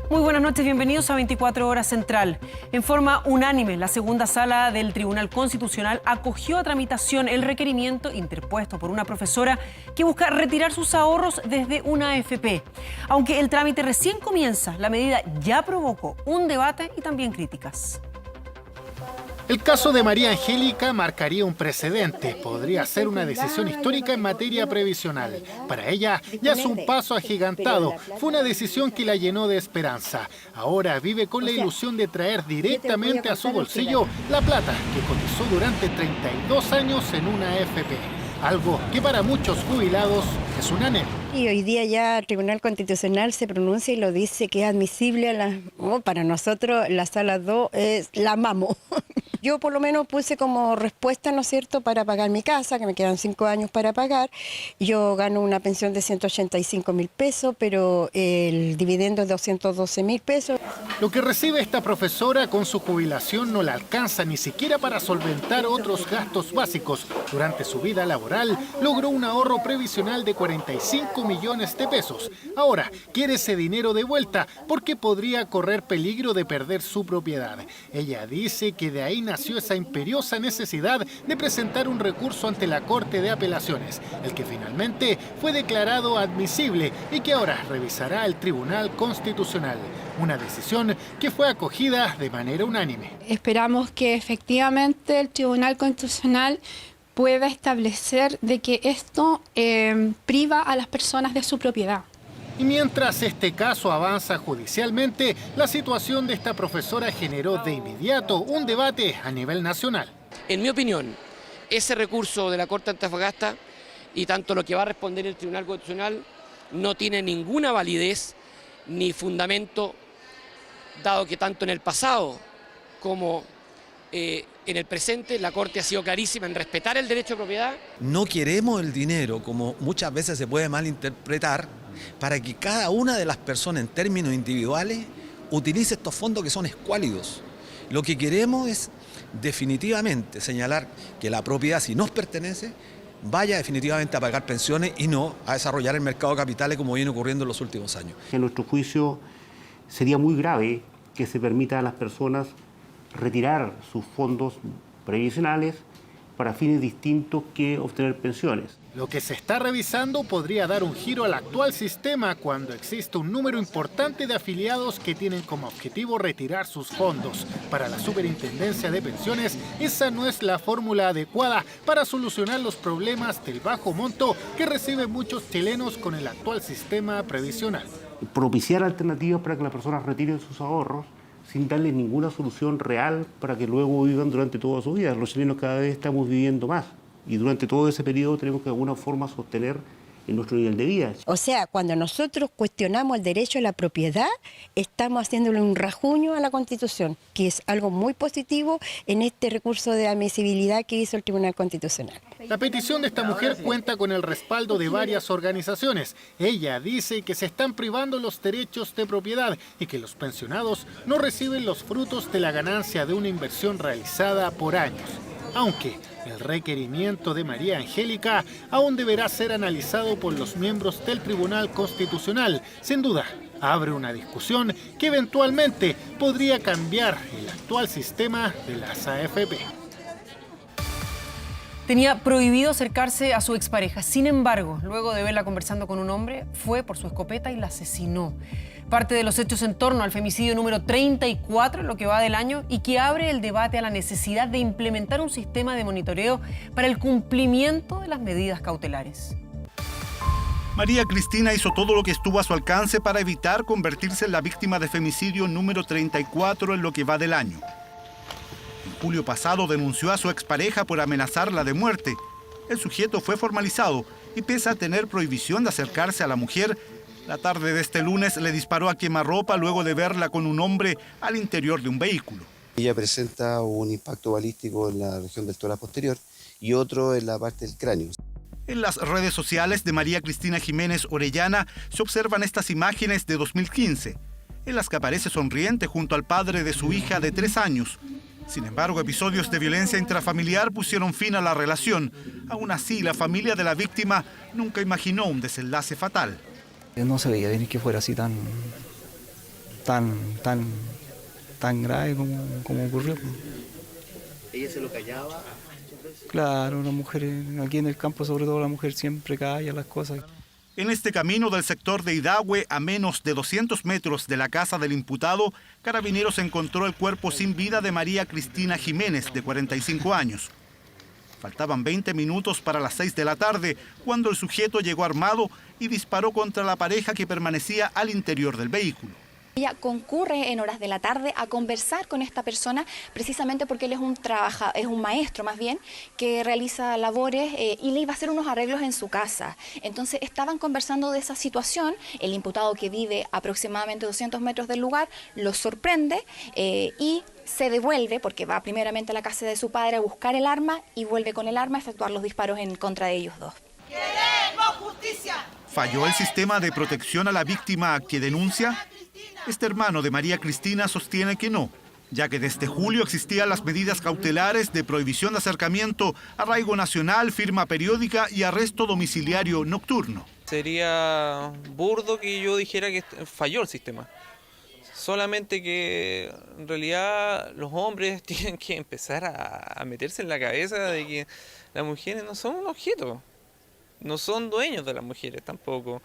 Muy buenas noches, bienvenidos a 24 Horas Central. En forma unánime, la segunda sala del Tribunal Constitucional acogió a tramitación el requerimiento interpuesto por una profesora que busca retirar sus ahorros desde una AFP. Aunque el trámite recién comienza, la medida ya provocó un debate y también críticas. El caso de María Angélica marcaría un precedente. Podría ser una decisión histórica en materia previsional. Para ella ya es un paso agigantado. Fue una decisión que la llenó de esperanza. Ahora vive con la ilusión de traer directamente a su bolsillo la plata que cotizó durante 32 años en una AFP. Algo que para muchos jubilados es un anhelo. Y hoy día ya el Tribunal Constitucional se pronuncia y lo dice que es admisible. Para nosotros la sala 2 es la amamos. Yo por lo menos puse como respuesta, ¿no es cierto?, para pagar mi casa, que me quedan 5 años para pagar. Yo gano una pensión de 185.000 pesos, pero el dividendo es 212.000 pesos. Lo que recibe esta profesora con su jubilación no la alcanza ni siquiera para solventar otros gastos básicos. Durante su vida laboral logró un ahorro previsional de 45 millones de pesos. Ahora quiere ese dinero de vuelta porque podría correr peligro de perder su propiedad. Ella dice que de ahí nació esa imperiosa necesidad de presentar un recurso ante la Corte de Apelaciones, el que finalmente fue declarado admisible y que ahora revisará el Tribunal Constitucional. Una decisión que fue acogida de manera unánime. Esperamos que efectivamente el Tribunal Constitucional pueda establecer de que esto priva a las personas de su propiedad. Y mientras este caso avanza judicialmente, la situación de esta profesora generó de inmediato un debate a nivel nacional. En mi opinión, ese recurso de la Corte de Antofagasta y tanto lo que va a responder el Tribunal Constitucional no tiene ninguna validez ni fundamento, dado que tanto en el pasado como en el presente la Corte ha sido clarísima en respetar el derecho de propiedad. No queremos el dinero, como muchas veces se puede malinterpretar, para que cada una de las personas en términos individuales utilice estos fondos que son escuálidos. Lo que queremos es definitivamente señalar que la propiedad, si nos pertenece, vaya definitivamente a pagar pensiones y no a desarrollar el mercado de capitales como viene ocurriendo en los últimos años. En nuestro juicio sería muy grave que se permita a las personas retirar sus fondos previsionales para fines distintos que obtener pensiones. Lo que se está revisando podría dar un giro al actual sistema cuando existe un número importante de afiliados que tienen como objetivo retirar sus fondos. Para la Superintendencia de Pensiones, esa no es la fórmula adecuada para solucionar los problemas del bajo monto que reciben muchos chilenos con el actual sistema previsional. Propiciar alternativas para que las personas retiren sus ahorros sin darles ninguna solución real para que luego vivan durante toda su vida. Los chilenos cada vez estamos viviendo más y durante todo ese periodo tenemos que de alguna forma sostener en nuestro nivel de vida. O sea, cuando nosotros cuestionamos el derecho a la propiedad, estamos haciéndole un rajuño a la Constitución, que es algo muy positivo en este recurso de admisibilidad que hizo el Tribunal Constitucional. La petición de esta mujer cuenta con el respaldo de varias organizaciones. Ella dice que se están privando los derechos de propiedad y que los pensionados no reciben los frutos de la ganancia de una inversión realizada por años. Aunque el requerimiento de María Angélica aún deberá ser analizado por los miembros del Tribunal Constitucional. Sin duda, abre una discusión que eventualmente podría cambiar el actual sistema de las AFP. Tenía prohibido acercarse a su expareja. Sin embargo, luego de verla conversando con un hombre, fue por su escopeta y la asesinó. Parte de los hechos en torno al femicidio número 34 en lo que va del año y que abre el debate a la necesidad de implementar un sistema de monitoreo para el cumplimiento de las medidas cautelares. María Cristina hizo todo lo que estuvo a su alcance para evitar convertirse en la víctima de femicidio número 34 en lo que va del año. En julio pasado denunció a su expareja por amenazarla de muerte. El sujeto fue formalizado y pese a tener prohibición de acercarse a la mujer, la tarde de este lunes le disparó a quemarropa luego de verla con un hombre al interior de un vehículo. Ella presenta un impacto balístico en la región del tórax posterior y otro en la parte del cráneo. En las redes sociales de María Cristina Jiménez Orellana se observan estas imágenes de 2015, en las que aparece sonriente junto al padre de su hija de 3 años. Sin embargo, episodios de violencia intrafamiliar pusieron fin a la relación. Aún así, la familia de la víctima nunca imaginó un desenlace fatal. No se veía venir que fuera así tan tan grave como ocurrió. ¿Ella se lo callaba? Claro, la mujer, aquí en el campo sobre todo la mujer siempre calla las cosas. En este camino del sector de Idahue, a menos de 200 metros de la casa del imputado, Carabineros encontró el cuerpo sin vida de María Cristina Jiménez, de 45 años. Faltaban 20 minutos para las 6 de la tarde, cuando el sujeto llegó armado y disparó contra la pareja que permanecía al interior del vehículo. Ella concurre en horas de la tarde a conversar con esta persona precisamente porque él es un maestro más bien, que realiza labores y le iba a hacer unos arreglos en su casa. Entonces estaban conversando de esa situación, el imputado, que vive aproximadamente 200 metros del lugar, los sorprende y se devuelve, porque va primeramente a la casa de su padre a buscar el arma y vuelve con el arma a efectuar los disparos en contra de ellos dos. ¡Queremos justicia! ¿Falló el sistema de protección a la víctima que denuncia? Este hermano de María Cristina sostiene que no, ya que desde julio existían las medidas cautelares de prohibición de acercamiento, arraigo nacional, firma periódica y arresto domiciliario nocturno. Sería burdo que yo dijera que falló el sistema. Solamente que en realidad los hombres tienen que empezar a meterse en la cabeza de que las mujeres no son un objeto. No son dueños de las mujeres tampoco.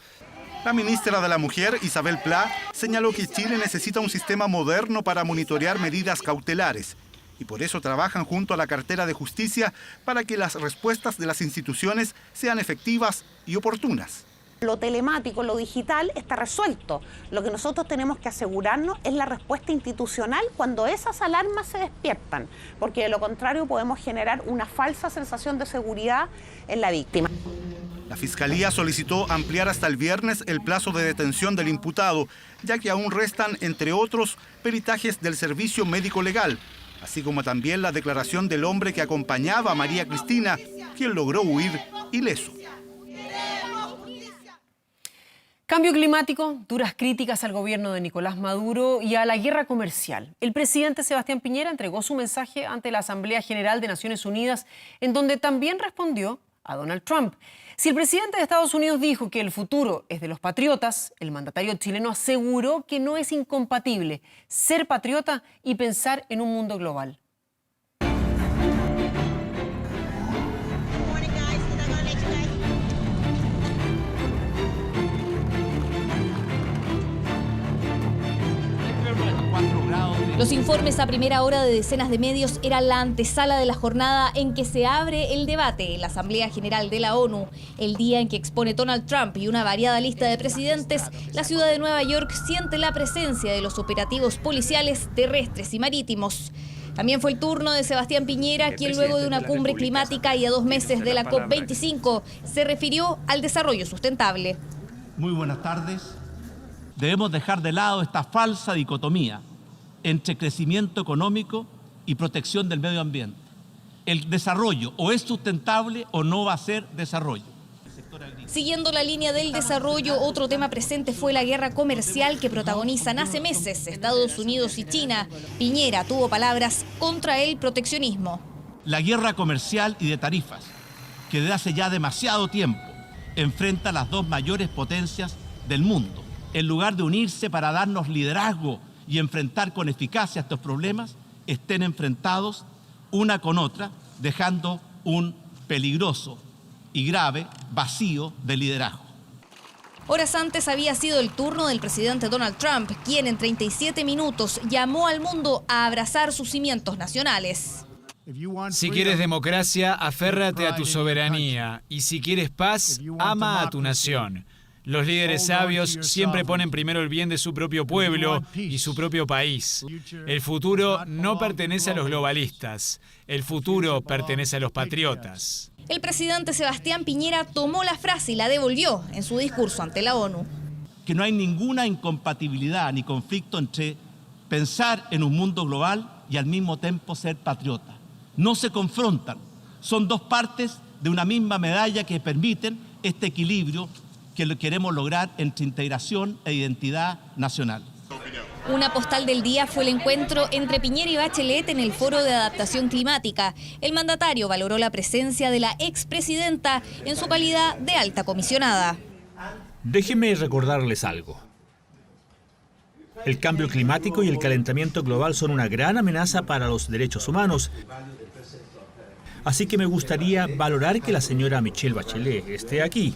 La ministra de la Mujer, Isabel Pla, señaló que Chile necesita un sistema moderno para monitorear medidas cautelares y por eso trabajan junto a la cartera de Justicia para que las respuestas de las instituciones sean efectivas y oportunas. Lo telemático, lo digital está resuelto. Lo que nosotros tenemos que asegurarnos es la respuesta institucional cuando esas alarmas se despiertan, porque de lo contrario podemos generar una falsa sensación de seguridad en la víctima. La Fiscalía solicitó ampliar hasta el viernes el plazo de detención del imputado, ya que aún restan, entre otros, peritajes del Servicio Médico Legal, así como también la declaración del hombre que acompañaba a María Cristina, quien logró huir ileso. Cambio climático, duras críticas al gobierno de Nicolás Maduro y a la guerra comercial. El presidente Sebastián Piñera entregó su mensaje ante la Asamblea General de Naciones Unidas, en donde también respondió a Donald Trump. Si el presidente de Estados Unidos dijo que el futuro es de los patriotas, el mandatario chileno aseguró que no es incompatible ser patriota y pensar en un mundo global. Los informes a primera hora de decenas de medios eran la antesala de la jornada en que se abre el debate en la Asamblea General de la ONU. El día en que expone Donald Trump y una variada lista de presidentes, la ciudad de Nueva York siente la presencia de los operativos policiales terrestres y marítimos. También fue el turno de Sebastián Piñera, quien luego de una cumbre climática y a 2 meses de la COP25 se refirió al desarrollo sustentable. Muy buenas tardes. Debemos dejar de lado esta falsa dicotomía entre crecimiento económico y protección del medio ambiente. El desarrollo o es sustentable o no va a ser desarrollo. Siguiendo la línea del desarrollo, otro tema presente fue la guerra comercial que protagonizan hace meses Estados Unidos y China. Piñera tuvo palabras contra el proteccionismo. La guerra comercial y de tarifas, que desde hace ya demasiado tiempo enfrenta a las dos mayores potencias del mundo. En lugar de unirse para darnos liderazgo y enfrentar con eficacia estos problemas, estén enfrentados una con otra, dejando un peligroso y grave vacío de liderazgo. Horas antes había sido el turno del presidente Donald Trump, quien en 37 minutos llamó al mundo a abrazar sus cimientos nacionales. Si quieres democracia, aférrate a tu soberanía, y si quieres paz, ama a tu nación. Los líderes sabios siempre ponen primero el bien de su propio pueblo y su propio país. El futuro no pertenece a los globalistas, el futuro pertenece a los patriotas. El presidente Sebastián Piñera tomó la frase y la devolvió en su discurso ante la ONU. Que no hay ninguna incompatibilidad ni conflicto entre pensar en un mundo global y al mismo tiempo ser patriota. No se confrontan, son dos partes de una misma medalla que permiten este equilibrio que lo queremos lograr entre integración e identidad nacional. Una postal del día fue el encuentro entre Piñera y Bachelet en el Foro de Adaptación Climática. El mandatario valoró la presencia de la expresidenta en su calidad de alta comisionada. Déjenme recordarles algo. El cambio climático y el calentamiento global son una gran amenaza para los derechos humanos. Así que me gustaría valorar que la señora Michelle Bachelet esté aquí.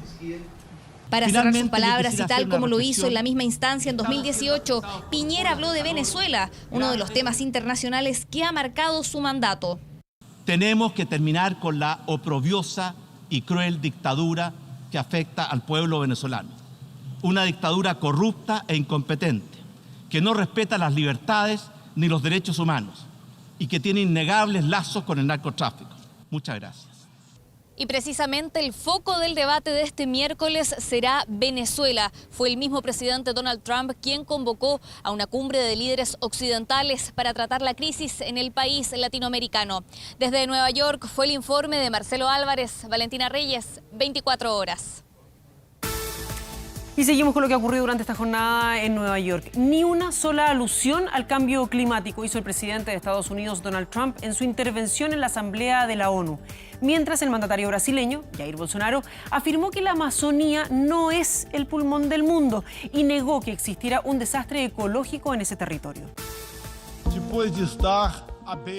Para cerrar sus palabras y tal como lo hizo en la misma instancia en 2018, Piñera habló de Venezuela, uno de los temas internacionales que ha marcado su mandato. Tenemos que terminar con la oprobiosa y cruel dictadura que afecta al pueblo venezolano. Una dictadura corrupta e incompetente, que no respeta las libertades ni los derechos humanos y que tiene innegables lazos con el narcotráfico. Muchas gracias. Y precisamente el foco del debate de este miércoles será Venezuela. Fue el mismo presidente Donald Trump quien convocó a una cumbre de líderes occidentales para tratar la crisis en el país latinoamericano. Desde Nueva York fue el informe de Marcelo Álvarez, Valentina Reyes, 24 horas. Y seguimos con lo que ha ocurrido durante esta jornada en Nueva York. Ni una sola alusión al cambio climático hizo el presidente de Estados Unidos, Donald Trump, en su intervención en la Asamblea de la ONU. Mientras el mandatario brasileño, Jair Bolsonaro, afirmó que la Amazonía no es el pulmón del mundo y negó que existiera un desastre ecológico en ese territorio.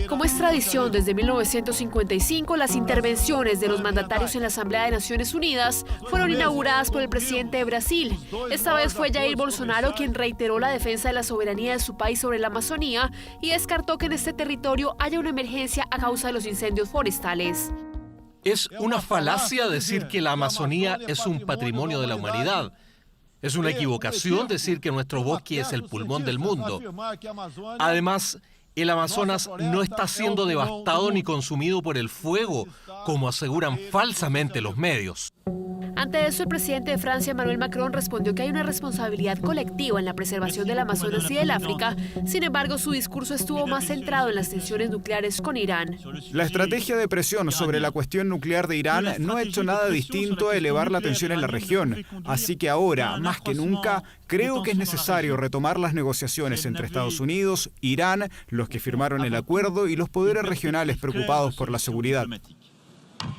Como es tradición desde 1955, las intervenciones de los mandatarios en la Asamblea de Naciones Unidas fueron inauguradas por el presidente de Brasil. Esta vez fue Jair Bolsonaro quien reiteró la defensa de la soberanía de su país sobre la Amazonía y descartó que en este territorio haya una emergencia a causa de los incendios forestales. Es una falacia decir que la Amazonía es un patrimonio de la humanidad. Es una equivocación decir que nuestro bosque es el pulmón del mundo. Además, el Amazonas no está siendo devastado ni consumido por el fuego, como aseguran falsamente los medios. Ante eso, el presidente de Francia, Emmanuel Macron, respondió que hay una responsabilidad colectiva en la preservación del Amazonas y del África. Sin embargo, su discurso estuvo más centrado en las tensiones nucleares con Irán. La estrategia de presión sobre la cuestión nuclear de Irán no ha hecho nada distinto a elevar la tensión en la región. Así que ahora, más que nunca, creo que es necesario retomar las negociaciones entre Estados Unidos, Irán, los que firmaron el acuerdo y los poderes regionales preocupados por la seguridad.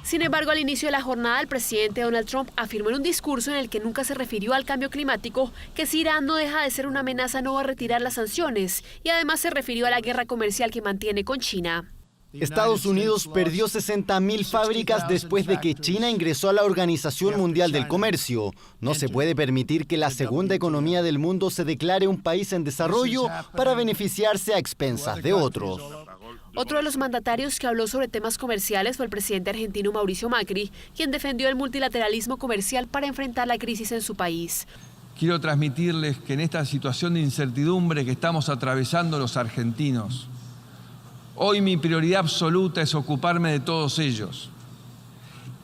Sin embargo, al inicio de la jornada, el presidente Donald Trump afirmó en un discurso en el que nunca se refirió al cambio climático que si Irán no deja de ser una amenaza no va a retirar las sanciones y además se refirió a la guerra comercial que mantiene con China. Estados Unidos perdió 60.000 fábricas después de que China ingresó a la Organización Mundial del Comercio. No se puede permitir que la segunda economía del mundo se declare un país en desarrollo para beneficiarse a expensas de otros. Otro de los mandatarios que habló sobre temas comerciales fue el presidente argentino Mauricio Macri, quien defendió el multilateralismo comercial para enfrentar la crisis en su país. Quiero transmitirles que en esta situación de incertidumbre que estamos atravesando los argentinos, hoy mi prioridad absoluta es ocuparme de todos ellos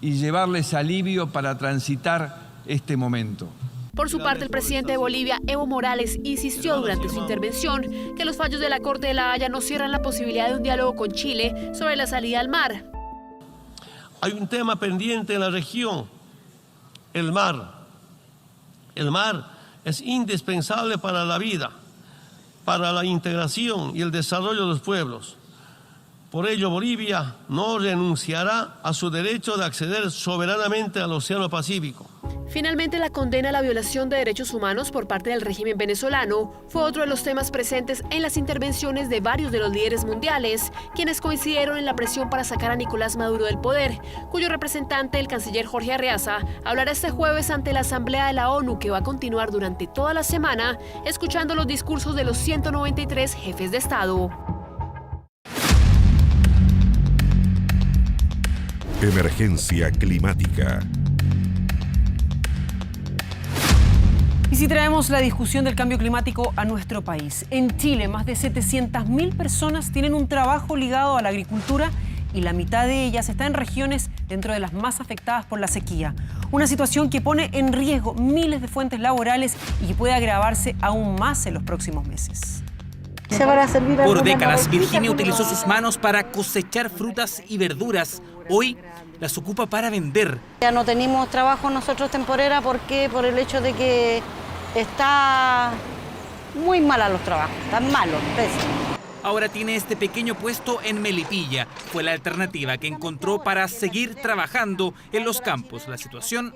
y llevarles alivio para transitar este momento. Por su parte, el presidente de Bolivia, Evo Morales, insistió durante su intervención que los fallos de la Corte de La Haya no cierran la posibilidad de un diálogo con Chile sobre la salida al mar. Hay un tema pendiente en la región, el mar. El mar es indispensable para la vida, para la integración y el desarrollo de los pueblos. Por ello, Bolivia no renunciará a su derecho de acceder soberanamente al Océano Pacífico. Finalmente, la condena a la violación de derechos humanos por parte del régimen venezolano fue otro de los temas presentes en las intervenciones de varios de los líderes mundiales, quienes coincidieron en la presión para sacar a Nicolás Maduro del poder, cuyo representante, el canciller Jorge Arreaza, hablará este jueves ante la Asamblea de la ONU, que va a continuar durante toda la semana, escuchando los discursos de los 193 jefes de Estado. Emergencia climática. Y si traemos la discusión del cambio climático a nuestro país, en Chile más de 700.000 personas tienen un trabajo ligado a la agricultura y la mitad de ellas está en regiones dentro de las más afectadas por la sequía. Una situación que pone en riesgo miles de fuentes laborales y que puede agravarse aún más en los próximos meses. Por décadas, Virginia utilizó sus manos para cosechar frutas y verduras. Hoy las ocupa para vender. Ya no tenemos trabajo nosotros temporera porque por el hecho de que está muy mala los trabajos, están malos, pésimos. Ahora tiene este pequeño puesto en Melipilla. Fue la alternativa que encontró para seguir trabajando en los campos. La situación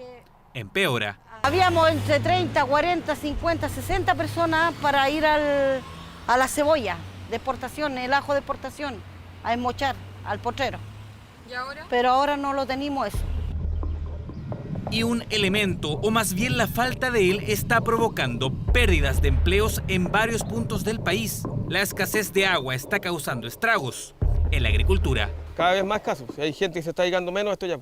empeora. Habíamos entre 30, 40, 50, 60 personas para ir a la cebolla de exportación, el ajo de exportación, a esmochar al potrero. ¿Y ahora? Pero ahora no lo tenemos eso. Y un elemento, o más bien la falta de él, está provocando pérdidas de empleos en varios puntos del país. La escasez de agua está causando estragos en la agricultura. Cada vez más casos. Si hay gente que se está llegando menos, esto ya.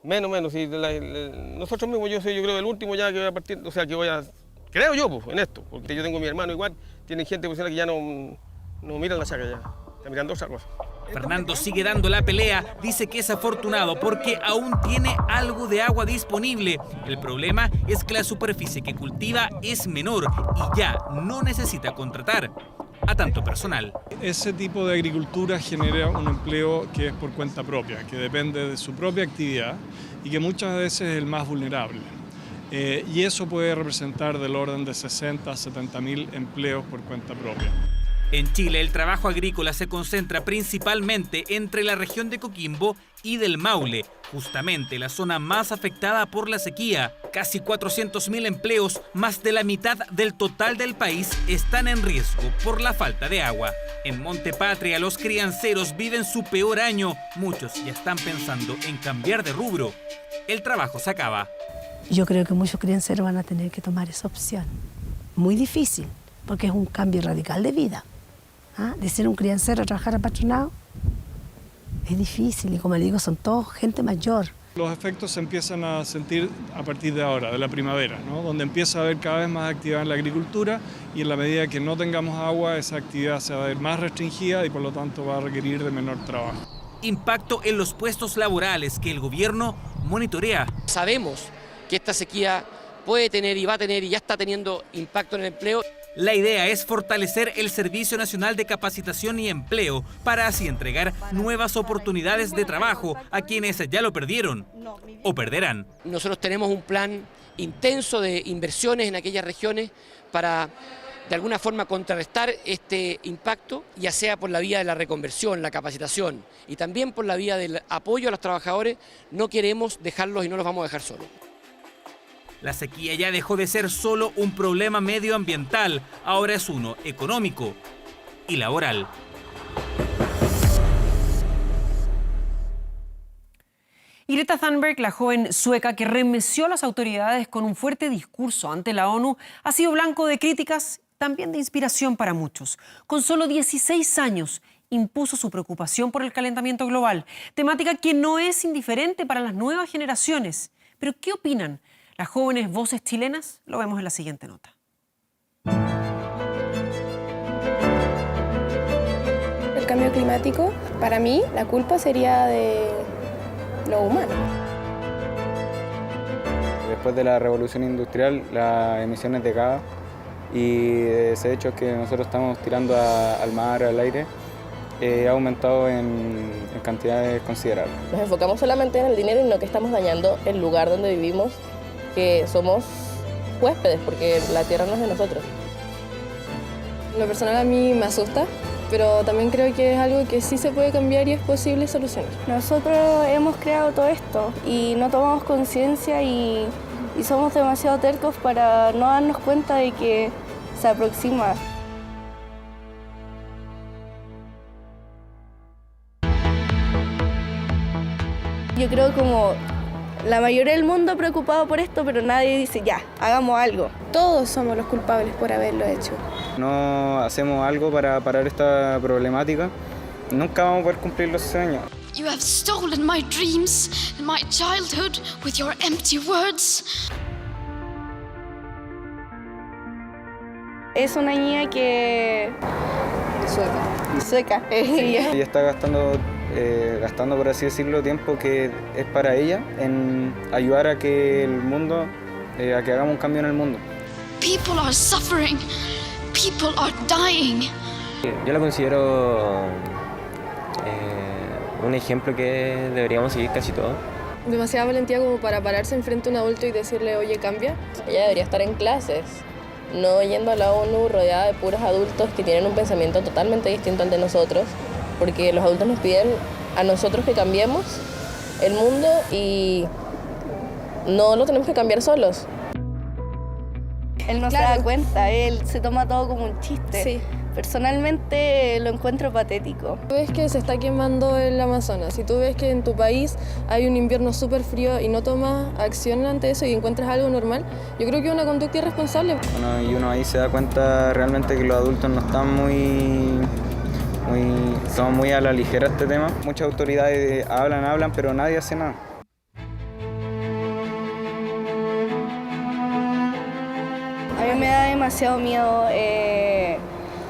Menos. Y nosotros mismos, yo creo el último ya que voy a partir, o sea, que voy a... Creo yo, pues, en esto, porque yo tengo a mi hermano igual, tienen gente que ya no miran la saca ya, están mirando otra cosa. Fernando sigue dando la pelea, dice que es afortunado porque aún tiene algo de agua disponible. El problema es que la superficie que cultiva es menor y ya no necesita contratar a tanto personal. Ese tipo de agricultura genera un empleo que es por cuenta propia, que depende de su propia actividad y que muchas veces es el más vulnerable. Y eso puede representar del orden de 60 a 70 mil empleos por cuenta propia. En Chile, el trabajo agrícola se concentra principalmente entre la región de Coquimbo y del Maule, justamente la zona más afectada por la sequía. Casi 400.000 empleos, más de la mitad del total del país, están en riesgo por la falta de agua. En Montepatria, los crianceros viven su peor año. Muchos ya están pensando en cambiar de rubro. El trabajo se acaba. Yo creo que muchos crianceros van a tener que tomar esa opción. Muy difícil, porque es un cambio radical de vida. De ser un criancero a trabajar apatronado es difícil y, como le digo, son todos gente mayor. Los efectos se empiezan a sentir a partir de ahora, de la primavera, ¿no? Donde empieza a haber cada vez más actividad en la agricultura y en la medida que no tengamos agua, esa actividad se va a ver más restringida y por lo tanto va a requerir de menor trabajo. Impacto en los puestos laborales que el gobierno monitorea. Sabemos que esta sequía puede tener y va a tener y ya está teniendo impacto en el empleo. La idea es fortalecer el Servicio Nacional de Capacitación y Empleo para así entregar nuevas oportunidades de trabajo a quienes ya lo perdieron o perderán. Nosotros tenemos un plan intenso de inversiones en aquellas regiones para de alguna forma contrarrestar este impacto, ya sea por la vía de la reconversión, la capacitación y también por la vía del apoyo a los trabajadores. No queremos dejarlos y no los vamos a dejar solos. La sequía ya dejó de ser solo un problema medioambiental, ahora es uno económico y laboral. Y Greta Thunberg, la joven sueca que remeció a las autoridades con un fuerte discurso ante la ONU, ha sido blanco de críticas, también de inspiración para muchos. Con solo 16 años, impuso su preocupación por el calentamiento global, temática que no es indiferente para las nuevas generaciones. Pero, ¿qué opinan las jóvenes voces chilenas? Lo vemos en la siguiente nota. El cambio climático, para mí, la culpa sería de lo humano. Después de la revolución industrial, las emisiones de gas y ese hecho que nosotros estamos tirando al mar, al aire, ha aumentado en cantidades considerables. Nos enfocamos solamente en el dinero y en lo que estamos dañando el lugar donde vivimos, que somos huéspedes, porque la tierra no es de nosotros. Lo personal a mí me asusta, pero también creo que es algo que sí se puede cambiar y es posible solucionar. Nosotros hemos creado todo esto y no tomamos conciencia y somos demasiado tercos para no darnos cuenta de que se aproxima. Yo creo como la mayoría del mundo preocupado por esto, pero nadie dice ya, hagamos algo. Todos somos los culpables por haberlo hecho. No hacemos algo para parar esta problemática, nunca vamos a poder cumplir los sueños. You have stolen my dreams and my childhood with your empty words. Es una niña que... Sueca. Ella está gastando, por así decirlo, tiempo que es para ella en ayudar a que el mundo, a que hagamos un cambio en el mundo. People are suffering. People are dying. Yo la considero un ejemplo que deberíamos seguir casi todos. Demasiada valentía como para pararse enfrente a un adulto y decirle, oye, cambia. Ella debería estar en clases, no yendo a la ONU rodeada de puros adultos que tienen un pensamiento totalmente distinto al de nosotros, porque los adultos nos piden a nosotros que cambiemos el mundo y no lo tenemos que cambiar solos. Él no se da cuenta, él se toma todo como un chiste. Sí. Personalmente lo encuentro patético. Tú ves que se está quemando el Amazonas, si tú ves que en tu país hay un invierno súper frío y no tomas acción ante eso y encuentras algo normal, yo creo que es una conducta irresponsable. Bueno, y uno ahí se da cuenta realmente que los adultos no están son muy a la ligera este tema. Muchas autoridades hablan, pero nadie hace nada. A mí me da demasiado miedo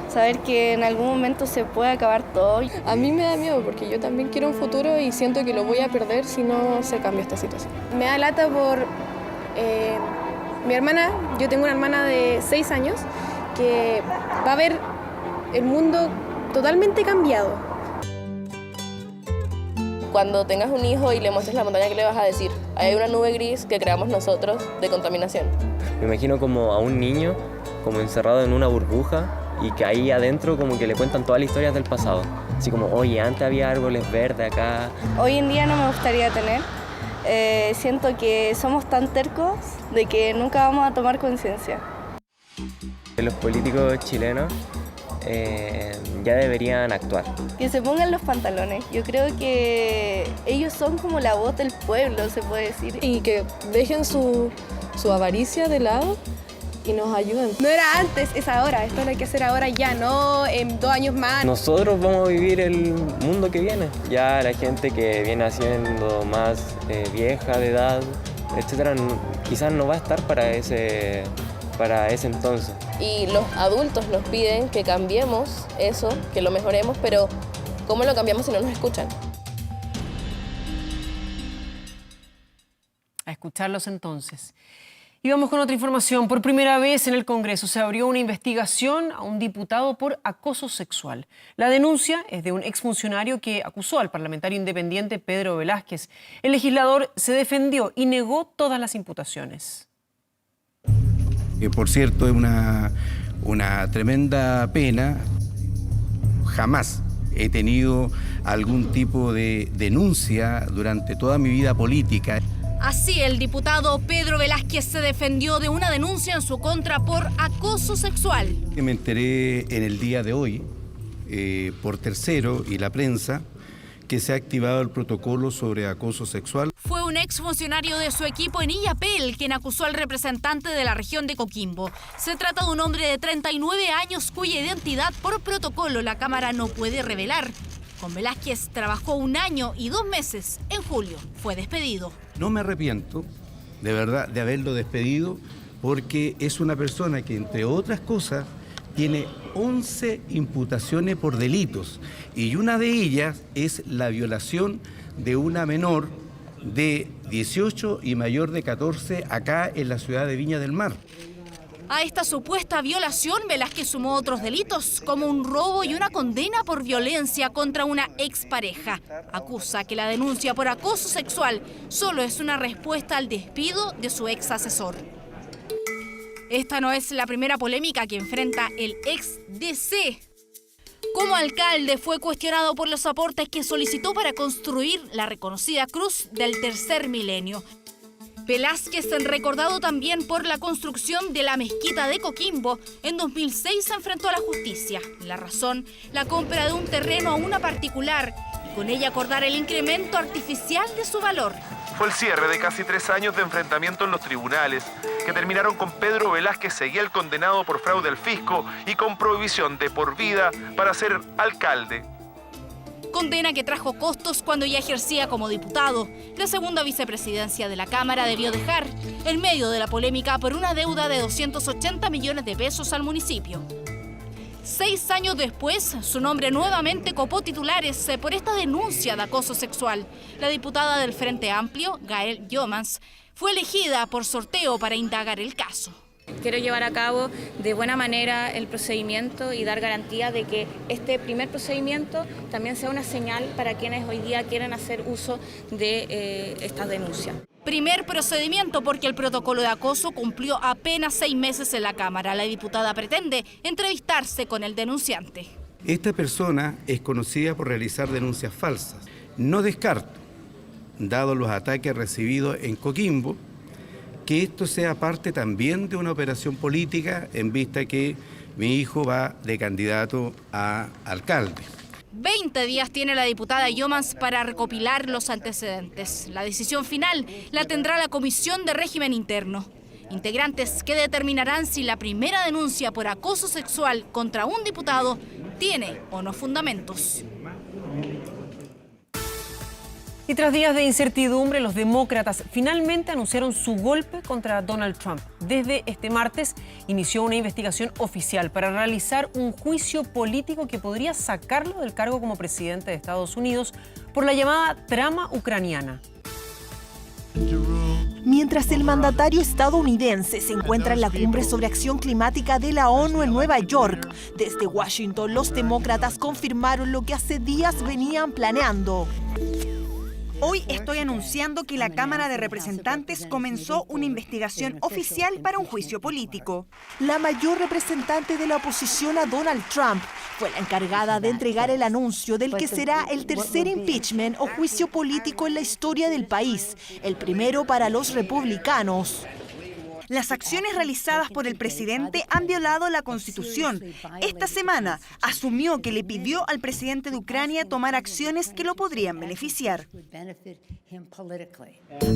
saber que en algún momento se puede acabar todo. A mí me da miedo porque yo también quiero un futuro y siento que lo voy a perder si no se cambia esta situación. Me da lata por mi hermana. Yo tengo una hermana de 6 años que va a ver el mundo totalmente cambiado. Cuando tengas un hijo y le muestres la montaña, ¿qué le vas a decir? Hay una nube gris que creamos nosotros de contaminación. Me imagino como a un niño como encerrado en una burbuja y que ahí adentro como que le cuentan todas las historias del pasado. Así como, oye, antes había árboles verdes acá. Hoy en día no me gustaría tener. Siento que somos tan tercos de que nunca vamos a tomar conciencia. Los políticos chilenos ya deberían actuar. Que se pongan los pantalones. Yo creo que ellos son como la voz del pueblo, se puede decir. Y que dejen su avaricia de lado y nos ayuden. No era antes, es ahora. Esto lo hay que hacer ahora ya, no en 2 años más. Nosotros vamos a vivir el mundo que viene. Ya la gente que viene siendo más vieja de edad, etcétera, quizás no va a estar para ese entonces. Y los adultos nos piden que cambiemos eso, que lo mejoremos, pero ¿cómo lo cambiamos si no nos escuchan? A escucharlos entonces. Y vamos con otra información. Por primera vez en el Congreso se abrió una investigación a un diputado por acoso sexual. La denuncia es de un exfuncionario que acusó al parlamentario independiente Pedro Velázquez. El legislador se defendió y negó todas las imputaciones. Por cierto, es una tremenda pena. Jamás he tenido algún tipo de denuncia durante toda mi vida política. Así, el diputado Pedro Velázquez se defendió de una denuncia en su contra por acoso sexual. Me enteré en el día de hoy, por Tercero y la prensa, que se ha activado el protocolo sobre acoso sexual. Fue un exfuncionario de su equipo en Illapel quien acusó al representante de la región de Coquimbo. Se trata de un hombre de 39 años cuya identidad por protocolo la Cámara no puede revelar. Con Velázquez trabajó 1 año y 2 meses. En julio fue despedido. No me arrepiento, de verdad, de haberlo despedido, porque es una persona que, entre otras cosas, tiene 11 imputaciones por delitos y una de ellas es la violación de una menor de 18 y mayor de 14 acá en la ciudad de Viña del Mar. A esta supuesta violación, Velázquez sumó otros delitos, como un robo y una condena por violencia contra una expareja. Acusa que la denuncia por acoso sexual solo es una respuesta al despido de su ex asesor. Esta no es la primera polémica que enfrenta el ex DC. Como alcalde fue cuestionado por los aportes que solicitó para construir la reconocida Cruz del Tercer Milenio. Velázquez, recordado también por la construcción de la mezquita de Coquimbo, en 2006 se enfrentó a la justicia. La razón, la compra de un terreno a una particular y con ella acordar el incremento artificial de su valor. Fue el cierre de casi 3 años de enfrentamiento en los tribunales, que terminaron con Pedro Velázquez Seguiel condenado por fraude al fisco y con prohibición de por vida para ser alcalde. Condena que trajo costos cuando ya ejercía como diputado. La segunda vicepresidencia de la Cámara debió dejar, en medio de la polémica por una deuda de 280 millones de pesos al municipio. 6 años después, su nombre nuevamente copó titulares por esta denuncia de acoso sexual. La diputada del Frente Amplio, Gael Yomans, fue elegida por sorteo para indagar el caso. Quiero llevar a cabo de buena manera el procedimiento y dar garantía de que este primer procedimiento también sea una señal para quienes hoy día quieren hacer uso de estas denuncias. Primer procedimiento porque el protocolo de acoso cumplió apenas 6 meses en la Cámara. La diputada pretende entrevistarse con el denunciante. Esta persona es conocida por realizar denuncias falsas. No descarto, dado los ataques recibidos en Coquimbo, que esto sea parte también de una operación política en vista que mi hijo va de candidato a alcalde. 20 días tiene la diputada Yomans para recopilar los antecedentes. La decisión final la tendrá la Comisión de Régimen Interno. Integrantes que determinarán si la primera denuncia por acoso sexual contra un diputado tiene o no fundamentos. Y tras días de incertidumbre, los demócratas finalmente anunciaron su golpe contra Donald Trump. Desde este martes inició una investigación oficial para realizar un juicio político que podría sacarlo del cargo como presidente de Estados Unidos por la llamada trama ucraniana. Mientras el mandatario estadounidense se encuentra en la cumbre sobre acción climática de la ONU en Nueva York, desde Washington los demócratas confirmaron lo que hace días venían planeando. Hoy estoy anunciando que la Cámara de Representantes comenzó una investigación oficial para un juicio político. La mayor representante de la oposición a Donald Trump fue la encargada de entregar el anuncio del que será el tercer impeachment o juicio político en la historia del país, el primero para los republicanos. Las acciones realizadas por el presidente han violado la Constitución. Esta semana asumió que le pidió al presidente de Ucrania tomar acciones que lo podrían beneficiar.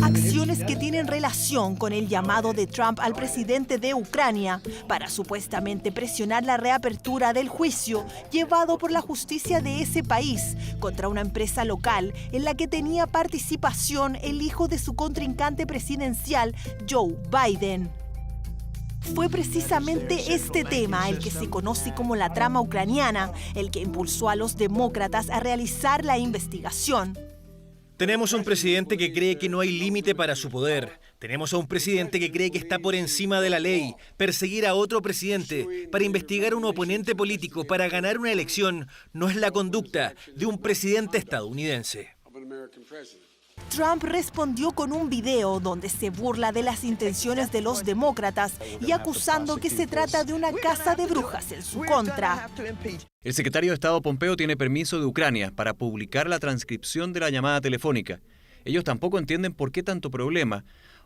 Acciones que tienen relación con el llamado de Trump al presidente de Ucrania para supuestamente presionar la reapertura del juicio llevado por la justicia de ese país contra una empresa local en la que tenía participación el hijo de su contrincante presidencial, Joe Biden. Fue precisamente este tema, el que se conoce como la trama ucraniana, el que impulsó a los demócratas a realizar la investigación. Tenemos un presidente que cree que no hay límite para su poder. Tenemos a un presidente que cree que está por encima de la ley. Perseguir a otro presidente para investigar a un oponente político para ganar una elección no es la conducta de un presidente estadounidense. Trump respondió con un video donde se burla de las intenciones de los demócratas y acusando que se trata de una caza de brujas en su contra. El secretario de Estado Pompeo tiene permiso de Ucrania para publicar la transcripción de la llamada telefónica. Ellos tampoco entienden por qué tanto problema.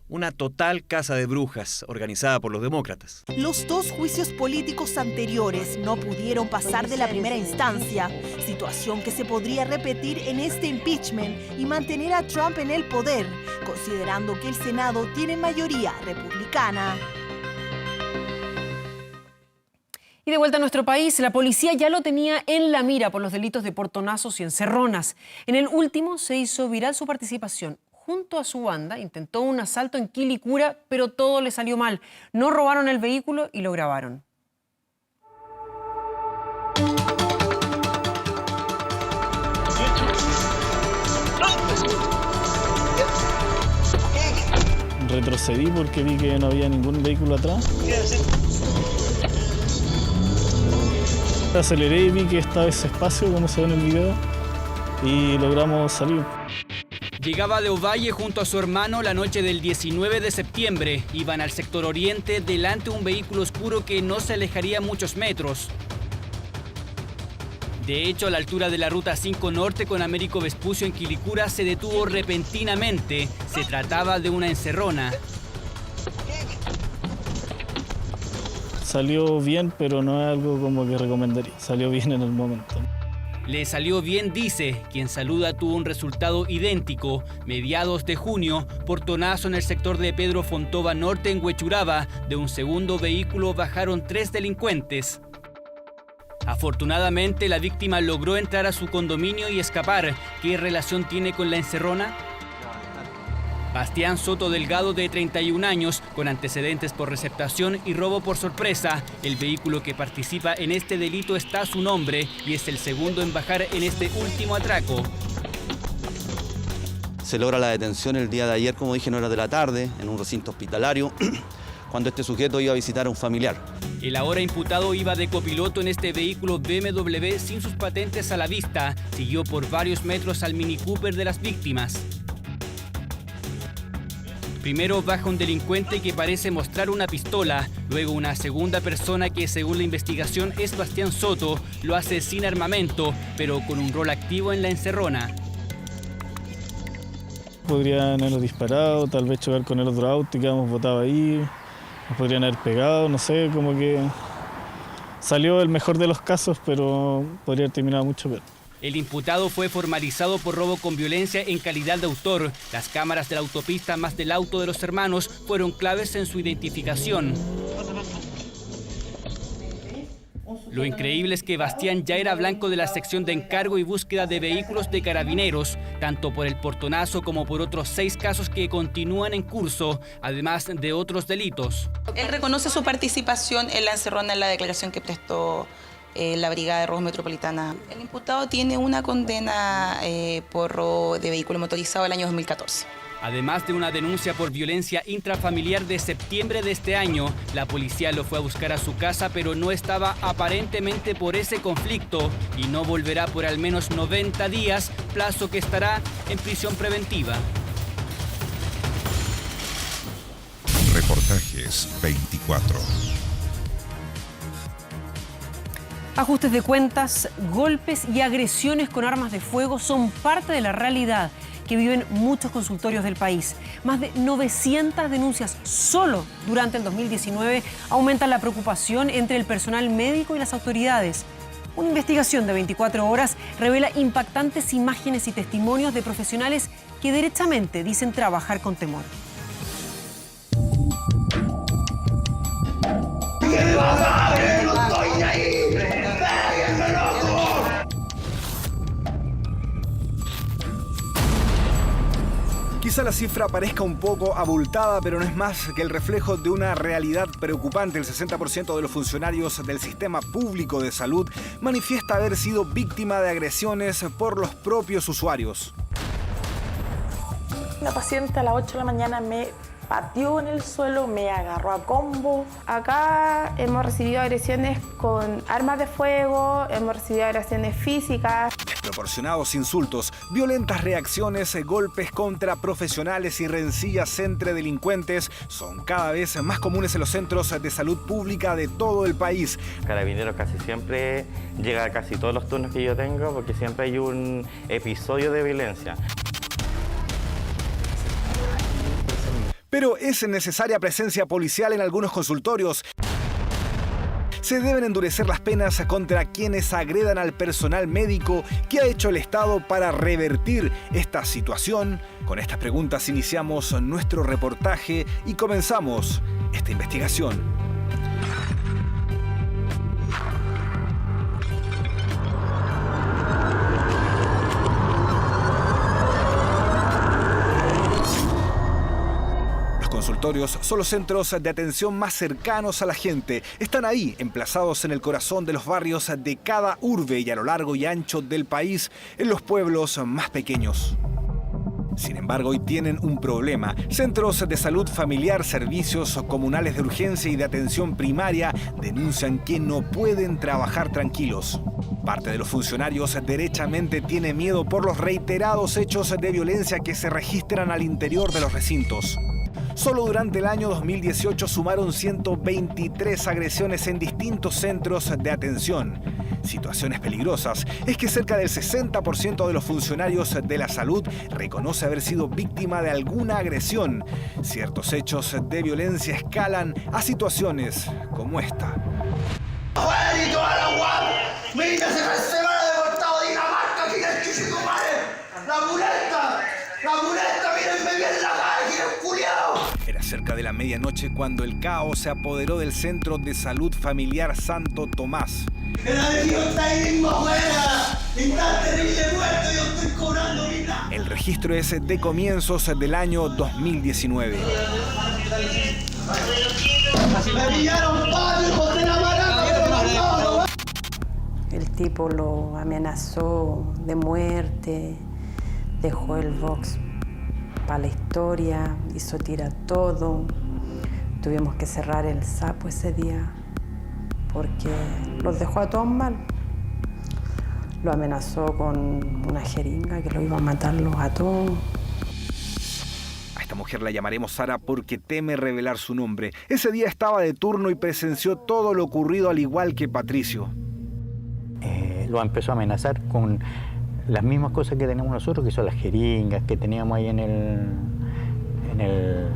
Una total caza de brujas organizada por los demócratas. Los dos juicios políticos anteriores no pudieron pasar de la primera instancia, situación que se podría repetir en este impeachment y mantener a Trump en el poder, considerando que el Senado tiene mayoría republicana. Y de vuelta a nuestro país, la policía ya lo tenía en la mira por los delitos de portonazos y encerronas. En el último se hizo viral su participación. Junto a su banda intentó un asalto en Quilicura, pero todo le salió mal. No robaron el vehículo y lo grabaron. Retrocedí porque vi que no había ningún vehículo atrás. Aceleré y vi que estaba ese espacio, como se ve en el video, y logramos salir. Llegaba de Ovalle junto a su hermano la noche del 19 de septiembre. Iban al sector oriente delante de un vehículo oscuro que no se alejaría muchos metros. De hecho, a la altura de la Ruta 5 Norte con Américo Vespucio en Quilicura se detuvo repentinamente. Se trataba de una encerrona. Salió bien, pero no es algo como que recomendaría. Salió bien en el momento. Le salió bien, dice. Quien saluda tuvo un resultado idéntico. Mediados de junio, portonazo en el sector de Pedro Fontova Norte en Huechuraba. De un segundo vehículo bajaron 3 delincuentes. Afortunadamente, la víctima logró entrar a su condominio y escapar. ¿Qué relación tiene con la encerrona? Bastián Soto Delgado, de 31 años, con antecedentes por receptación y robo por sorpresa. El vehículo que participa en este delito está a su nombre y es el segundo en bajar en este último atraco. Se logra la detención el día de ayer, como dije, en horas de la tarde, en un recinto hospitalario, cuando este sujeto iba a visitar a un familiar. El ahora imputado iba de copiloto en este vehículo BMW sin sus patentes a la vista. Siguió por varios metros al Mini Cooper de las víctimas. Primero baja un delincuente que parece mostrar una pistola, luego una segunda persona que, según la investigación, es Bastián Soto. Lo hace sin armamento, pero con un rol activo en la encerrona. podrían habernos disparado, tal vez chocar con el otro auto y quedamos botados ahí, nos podrían haber pegado, no sé, como que salió el mejor de los casos, pero podría haber terminado mucho peor. El imputado fue formalizado por robo con violencia en calidad de autor. Las cámaras de la autopista más del auto de los hermanos fueron claves en su identificación. Lo increíble es que Bastián ya era blanco de la sección de encargo y búsqueda de vehículos de Carabineros, tanto por el portonazo como por otros 6 casos que continúan en curso, además de otros delitos. Él reconoce su participación en la encerrona en la declaración que prestó la Brigada de Robos Metropolitana. El imputado tiene una condena por robo de vehículo motorizado del año 2014. Además de una denuncia por violencia intrafamiliar de septiembre de este año, la policía lo fue a buscar a su casa, pero no estaba aparentemente por ese conflicto y no volverá por al menos 90 días, plazo que estará en prisión preventiva. Reportajes 24. Ajustes de cuentas, golpes y agresiones con armas de fuego son parte de la realidad que viven muchos consultorios del país. Más de 900 denuncias solo durante el 2019 aumentan la preocupación entre el personal médico y las autoridades. Una investigación de 24 horas revela impactantes imágenes y testimonios de profesionales que derechamente dicen trabajar con temor. ¿Qué me vas a ver? ¡No estoy ahí! Quizá la cifra parezca un poco abultada, pero no es más que el reflejo de una realidad preocupante. El 60% de los funcionarios del sistema público de salud manifiesta haber sido víctima de agresiones por los propios usuarios. Una paciente a las 8 de la mañana me pateó en el suelo, me agarró a combo. Acá hemos recibido agresiones con armas de fuego, hemos recibido agresiones físicas. Desproporcionados insultos, violentas reacciones, golpes contra profesionales y rencillas entre delincuentes son cada vez más comunes en los centros de salud pública de todo el país. Carabineros casi siempre llega a casi todos los turnos que yo tengo porque siempre hay un episodio de violencia. Pero es necesaria presencia policial en algunos consultorios. Se deben endurecer las penas contra quienes agredan al personal médico. ¿Qué ha hecho el Estado para revertir esta situación? Con estas preguntas iniciamos nuestro reportaje y comenzamos esta investigación. Consultorios son los centros de atención más cercanos a la gente. Están ahí, emplazados en el corazón de los barrios de cada urbe y a lo largo y ancho del país, en los pueblos más pequeños. Sin embargo, hoy tienen un problema. Centros de salud familiar, servicios comunales de urgencia y de atención primaria denuncian que no pueden trabajar tranquilos. Parte de los funcionarios derechamente tiene miedo por los reiterados hechos de violencia que se registran al interior de los recintos. Solo durante el año 2018 sumaron 123 agresiones en distintos centros de atención. Situaciones peligrosas es que cerca del 60% de los funcionarios de la salud reconoce haber sido víctima de alguna agresión. Ciertos hechos de violencia escalan a situaciones como esta. Era cerca de la medianoche cuando el caos se apoderó del Centro de Salud Familiar Santo Tomás. El registro es de comienzos del año 2019. El tipo lo amenazó de muerte, dejó el box para la historia, hizo tirar todo. Tuvimos que cerrar el sapo ese día porque los dejó a todos mal. Lo amenazó con una jeringa que lo iba a matarlos a todos. A esta mujer la llamaremos Sara porque teme revelar su nombre. Ese día estaba de turno y presenció todo lo ocurrido al igual que Patricio. Lo empezó a amenazar con las mismas cosas que tenemos nosotros, que son las jeringas que teníamos ahí en el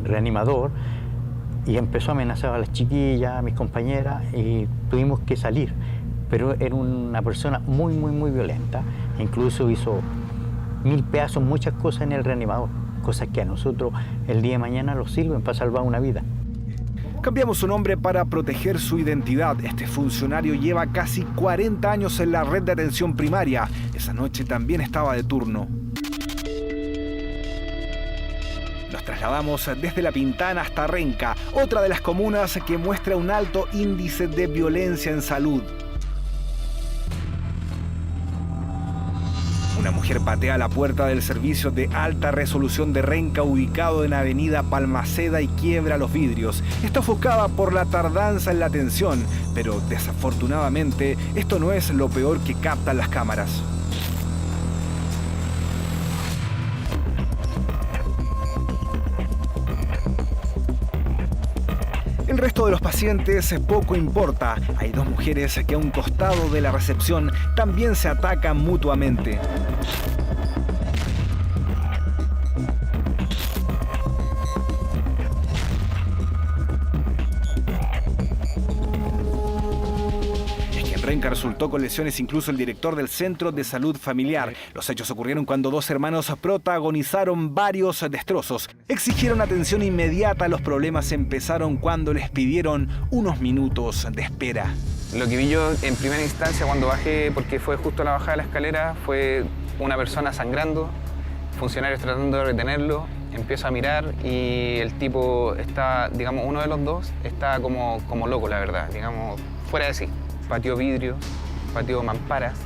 reanimador, y empezó a amenazar a las chiquillas, a mis compañeras, y tuvimos que salir. Pero era una persona muy, muy, muy violenta. Incluso hizo 1000 pedazos, muchas cosas en el reanimador, cosas que a nosotros el día de mañana nos sirven para salvar una vida. Cambiamos su nombre para proteger su identidad. Este funcionario lleva casi 40 años en la red de atención primaria. Esa noche también estaba de turno. Nos trasladamos desde La Pintana hasta Renca, otra de las comunas que muestra un alto índice de violencia en salud. Una mujer patea la puerta del servicio de alta resolución de Renca, ubicado en Avenida Balmaceda, y quiebra los vidrios. Está ofuscada por la tardanza en la atención, pero desafortunadamente esto no es lo peor que captan las cámaras. El resto de los pacientes poco importa. Hay dos mujeres que a un costado de la recepción también se atacan mutuamente. Renca resultó con lesiones incluso el director del Centro de Salud Familiar. Los hechos ocurrieron cuando dos hermanos protagonizaron varios destrozos. Exigieron atención inmediata. Los problemas empezaron cuando les pidieron unos minutos de espera. Lo que vi yo en primera instancia cuando bajé, porque fue justo a la bajada de la escalera, fue una persona sangrando, funcionarios tratando de retenerlo. Empiezo a mirar y el tipo está, digamos, uno de los dos está como loco, la verdad, digamos, fuera de sí. Pateó vidrio, pateó mamparas,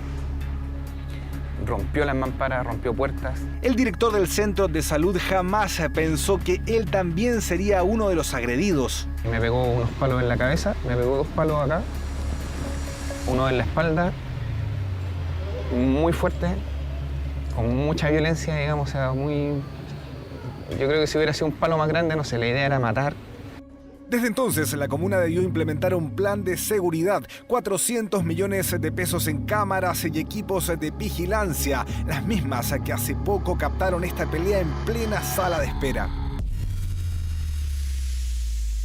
rompió las mamparas, rompió puertas. El director del centro de salud jamás pensó que él también sería uno de los agredidos. Me pegó unos palos en la cabeza, me pegó 2 palos acá, uno en la espalda, muy fuerte, con mucha violencia, digamos, o sea, muy... Yo creo que si hubiera sido un palo más grande, no sé, la idea era matar. Desde entonces, la comuna debió implementar un plan de seguridad, 400 millones de pesos en cámaras y equipos de vigilancia, las mismas que hace poco captaron esta pelea en plena sala de espera.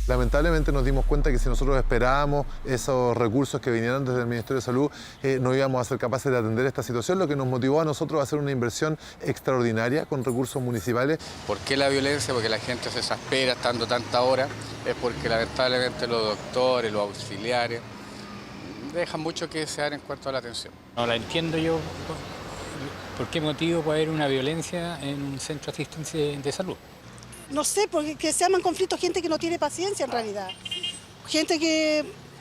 Lamentablemente nos dimos cuenta que si nosotros esperábamos esos recursos que vinieran desde el Ministerio de Salud, no íbamos a ser capaces de atender esta situación, lo que nos motivó a nosotros a hacer una inversión extraordinaria con recursos municipales. ¿Por qué la violencia? Porque la gente se exaspera estando tanta hora, es porque lamentablemente los doctores, los auxiliares, dejan mucho que desear en cuanto a la atención. No la entiendo yo, ¿por qué motivo puede haber una violencia en un centro de asistencia de salud? No sé, porque se llaman conflictos gente que no tiene paciencia en realidad. Gente que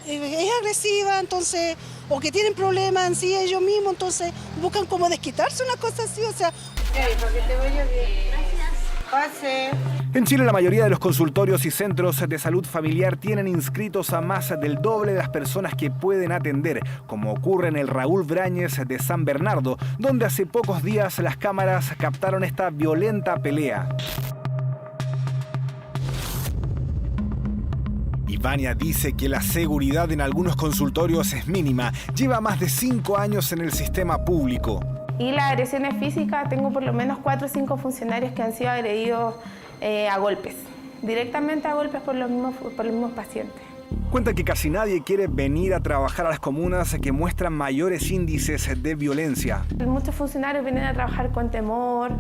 es agresiva, entonces, o que tienen problemas en sí ellos mismos, entonces buscan como desquitarse, una cosa así, o sea... En Chile, la mayoría de los consultorios y centros de salud familiar tienen inscritos a más del doble de las personas que pueden atender, como ocurre en el Raúl Brañez de San Bernardo, donde hace pocos días las cámaras captaron esta violenta pelea. Ivania dice que la seguridad en algunos consultorios es mínima. Lleva más de 5 años en el sistema público. Y las agresiones físicas, tengo por lo menos 4 o 5 funcionarios que han sido agredidos a golpes, directamente a golpes por los mismos pacientes. Cuenta que casi nadie quiere venir a trabajar a las comunas que muestran mayores índices de violencia. Muchos funcionarios vienen a trabajar con temor,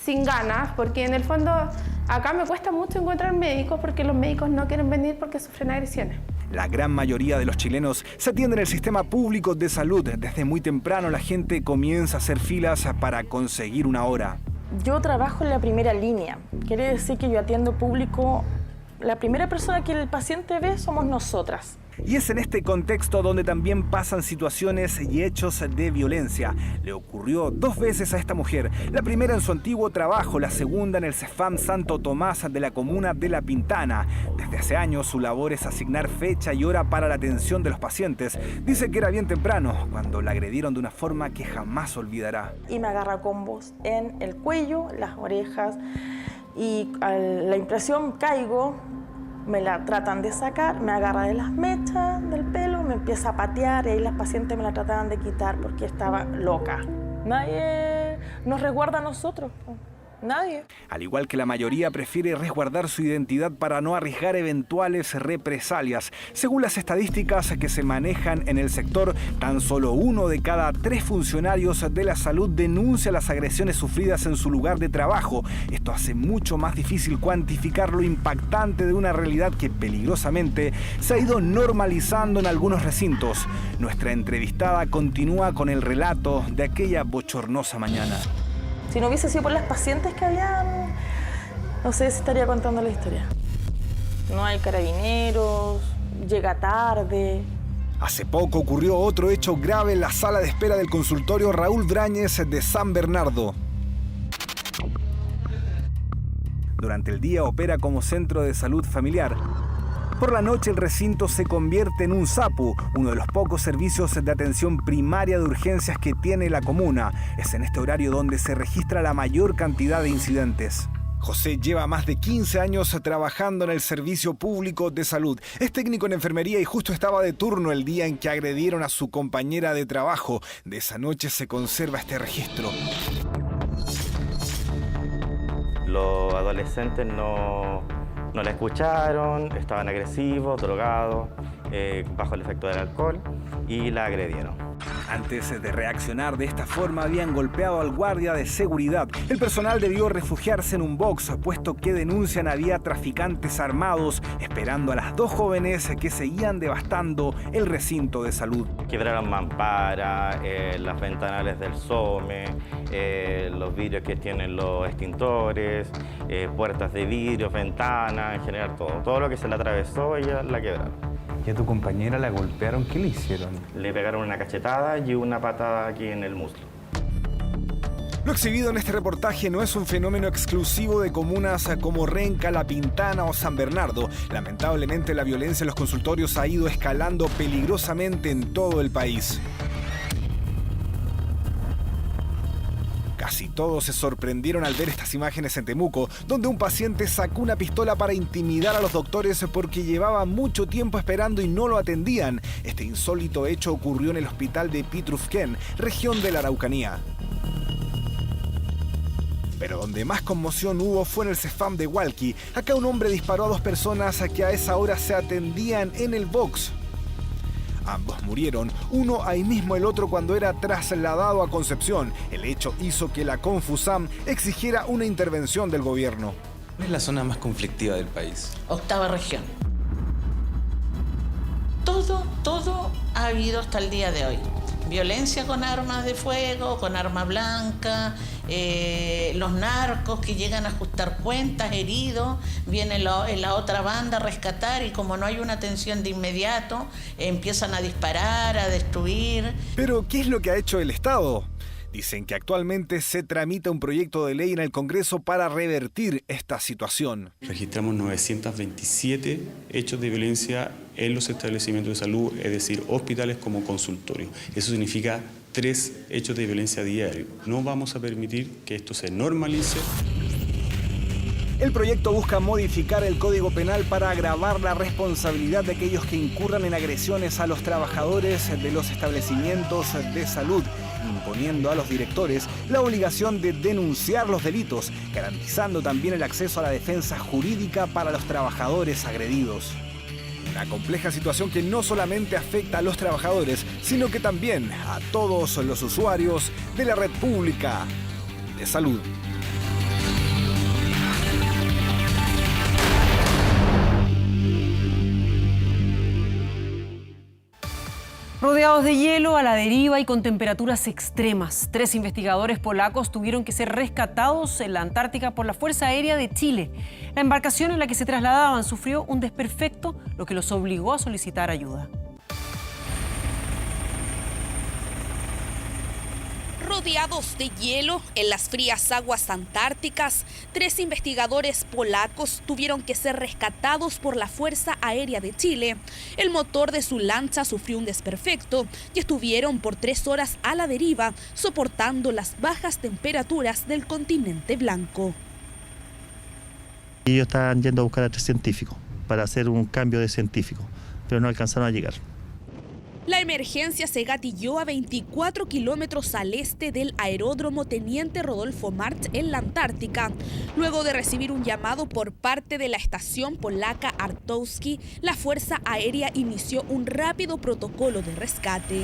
sin ganas, porque en el fondo acá me cuesta mucho encontrar médicos porque los médicos no quieren venir porque sufren agresiones. La gran mayoría de los chilenos se atiende en el sistema público de salud. Desde muy temprano la gente comienza a hacer filas para conseguir una hora. Yo trabajo en la primera línea. Quiere decir que yo atiendo público. La primera persona que el paciente ve somos nosotras. Y es en este contexto donde también pasan situaciones y hechos de violencia. Le ocurrió 2 veces a esta mujer. La primera en su antiguo trabajo, la segunda en el CEFAM Santo Tomás de la comuna de La Pintana. Desde hace años su labor es asignar fecha y hora para la atención de los pacientes. Dice que era bien temprano, cuando la agredieron de una forma que jamás olvidará. Y me agarra combos en el cuello, las orejas, y a la impresión caigo Me la tratan de sacar, me agarra de las mechas del pelo, me empieza a patear y ahí las pacientes me la trataban de quitar porque estaba loca. Nadie nos resguarda a nosotros. Nadie. Al igual que la mayoría, prefiere resguardar su identidad para no arriesgar eventuales represalias. Según las estadísticas que se manejan en el sector, tan solo 1 de cada 3 funcionarios de la salud denuncia las agresiones sufridas en su lugar de trabajo. Esto hace mucho más difícil cuantificar lo impactante de una realidad que peligrosamente se ha ido normalizando en algunos recintos. Nuestra entrevistada continúa con el relato de aquella bochornosa mañana. Si no hubiese sido por las pacientes que habían, no sé si estaría contando la historia. No hay carabineros, llega tarde. Hace poco ocurrió otro hecho grave en la sala de espera del consultorio Raúl Dráñez de San Bernardo. Durante el día opera como centro de salud familiar. Por la noche el recinto se convierte en un SAPU, uno de los pocos servicios de atención primaria de urgencias que tiene la comuna. Es en este horario donde se registra la mayor cantidad de incidentes. José lleva más de 15 años trabajando en el servicio público de salud. Es técnico en enfermería y justo estaba de turno el día en que agredieron a su compañera de trabajo. De esa noche se conserva este registro. Los adolescentes no la escucharon, estaban agresivos, drogados, bajo el efecto del alcohol y la agredieron. Antes de reaccionar de esta forma habían golpeado al guardia de seguridad. El personal debió refugiarse en un box, puesto que denuncian había traficantes armados esperando a las 2 jóvenes que seguían devastando el recinto de salud. Quebraron mamparas, las ventanales del SOME, los vidrios que tienen los extintores, puertas de vidrio, ventanas, en general todo. Todo lo que se le atravesó, ella la quebraron. ¿Y a tu compañera la golpearon? ¿Qué le hicieron? Le pegaron una cachetada y una patada aquí en el muslo. Lo exhibido en este reportaje no es un fenómeno exclusivo de comunas como Renca, La Pintana o San Bernardo. Lamentablemente, la violencia en los consultorios ha ido escalando peligrosamente en todo el país. Casi todos se sorprendieron al ver estas imágenes en Temuco, donde un paciente sacó una pistola para intimidar a los doctores porque llevaba mucho tiempo esperando y no lo atendían. Este insólito hecho ocurrió en el hospital de Pitrufquén, región de la Araucanía. Pero donde más conmoción hubo fue en el CEFAM de Hualqui. Acá un hombre disparó a 2 personas que a esa hora se atendían en el box. Ambos murieron, uno ahí mismo, el otro cuando era trasladado a Concepción. El hecho hizo que la Confusam exigiera una intervención del gobierno. ¿Cuál es la zona más conflictiva del país? 8ª región. Todo ha habido hasta el día de hoy. Violencia con armas de fuego, con arma blanca, los narcos que llegan a ajustar cuentas, heridos, viene la otra banda a rescatar y como no hay una atención de inmediato, empiezan a disparar, a destruir. Pero, ¿qué es lo que ha hecho el Estado? Dicen que actualmente se tramita un proyecto de ley en el Congreso para revertir esta situación. Registramos 927 hechos de violencia en los establecimientos de salud, es decir, hospitales como consultorios. Eso significa 3 hechos de violencia diarios. No vamos a permitir que esto se normalice. El proyecto busca modificar el Código Penal para agravar la responsabilidad de aquellos que incurran en agresiones a los trabajadores de los establecimientos de salud, imponiendo a los directores la obligación de denunciar los delitos, garantizando también el acceso a la defensa jurídica para los trabajadores agredidos. Una compleja situación que no solamente afecta a los trabajadores, sino que también a todos los usuarios de la red pública de salud. Rodeados de hielo, a la deriva y con temperaturas extremas, 3 investigadores polacos tuvieron que ser rescatados en la Antártica por la Fuerza Aérea de Chile. La embarcación en la que se trasladaban sufrió un desperfecto, lo que los obligó a solicitar ayuda. Rodeados de hielo en las frías aguas antárticas, 3 investigadores polacos tuvieron que ser rescatados por la Fuerza Aérea de Chile. El motor de su lancha sufrió un desperfecto y estuvieron por 3 horas a la deriva, soportando las bajas temperaturas del continente blanco. Ellos estaban yendo a buscar a 3 científicos para hacer un cambio de científico, pero no alcanzaron a llegar. La emergencia se gatilló a 24 kilómetros al este del aeródromo Teniente Rodolfo March en la Antártica. Luego de recibir un llamado por parte de la estación polaca Artowski, la Fuerza Aérea inició un rápido protocolo de rescate.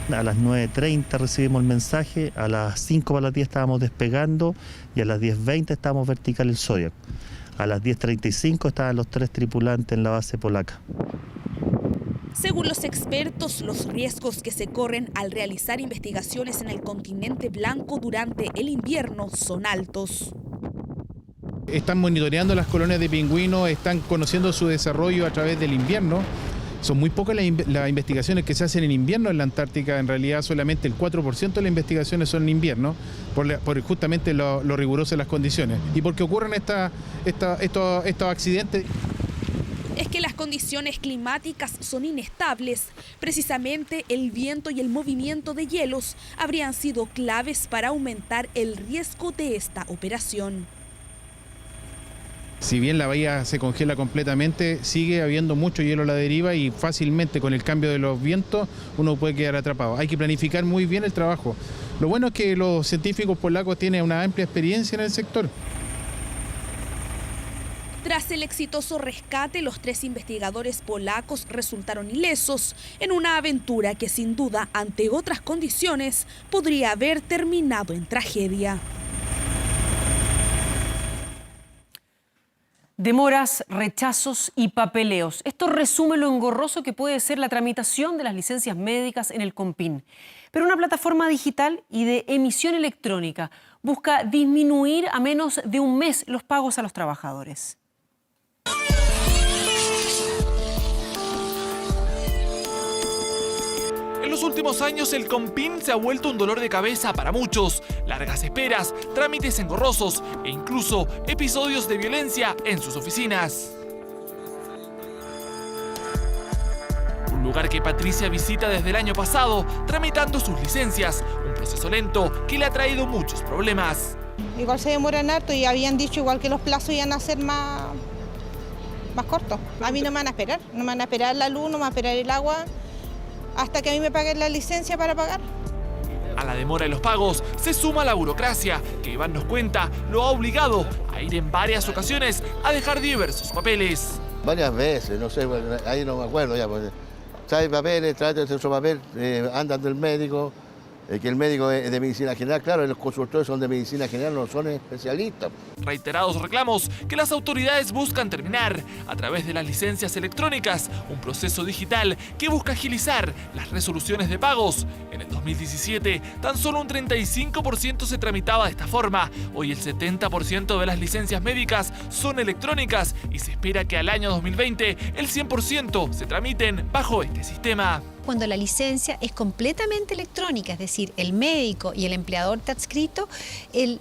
A las 9:30 recibimos el mensaje, a las 5 para las 10 estábamos despegando y a las 10:20 estábamos vertical el Zodiac. A las 10:35 estaban los 3 tripulantes en la base polaca. Según los expertos, los riesgos que se corren al realizar investigaciones en el continente blanco durante el invierno son altos. Están monitoreando las colonias de pingüinos, están conociendo su desarrollo a través del invierno. Son muy pocas las investigaciones que se hacen en invierno en la Antártica. En realidad solamente el 4% de las investigaciones son en invierno, por justamente lo riguroso de las condiciones. Y porque ocurren estos accidentes. Es que las condiciones climáticas son inestables. Precisamente el viento y el movimiento de hielos habrían sido claves para aumentar el riesgo de esta operación. Si bien la bahía se congela completamente, sigue habiendo mucho hielo a la deriva y fácilmente con el cambio de los vientos uno puede quedar atrapado. Hay que planificar muy bien el trabajo. Lo bueno es que los científicos polacos tienen una amplia experiencia en el sector. Tras el exitoso rescate, los 3 investigadores polacos resultaron ilesos en una aventura que sin duda, ante otras condiciones, podría haber terminado en tragedia. Demoras, rechazos y papeleos. Esto resume lo engorroso que puede ser la tramitación de las licencias médicas en el CONPIN. Pero una plataforma digital y de emisión electrónica busca disminuir a menos de un mes los pagos a los trabajadores. En los últimos años el CONPIN se ha vuelto un dolor de cabeza para muchos. Largas esperas, trámites engorrosos e incluso episodios de violencia en sus oficinas. Un lugar que Patricia visita desde el año pasado, tramitando sus licencias. Un proceso lento que le ha traído muchos problemas. Igual se demoran harto y habían dicho igual que los plazos iban a ser más cortos. A mí no me van a esperar, no me van a esperar la luz, no me van a esperar el agua, hasta que a mí me paguen la licencia para pagar. A la demora de los pagos se suma la burocracia, que Iván nos cuenta lo ha obligado a ir en varias ocasiones a dejar diversos papeles. Varias veces, no sé, ahí no me acuerdo ya, pues, trae papeles, trae otro papel, andan del médico, que el médico es de medicina general, claro, los consultores son de medicina general, no son especialistas. Reiterados reclamos que las autoridades buscan terminar a través de las licencias electrónicas, un proceso digital que busca agilizar las resoluciones de pagos. En el 2017, tan solo un 35% se tramitaba de esta forma. Hoy el 70% de las licencias médicas son electrónicas y se espera que al año 2020 el 100% se tramiten bajo este sistema. Cuando la licencia es completamente electrónica, es decir, el médico y el empleador está adscrito,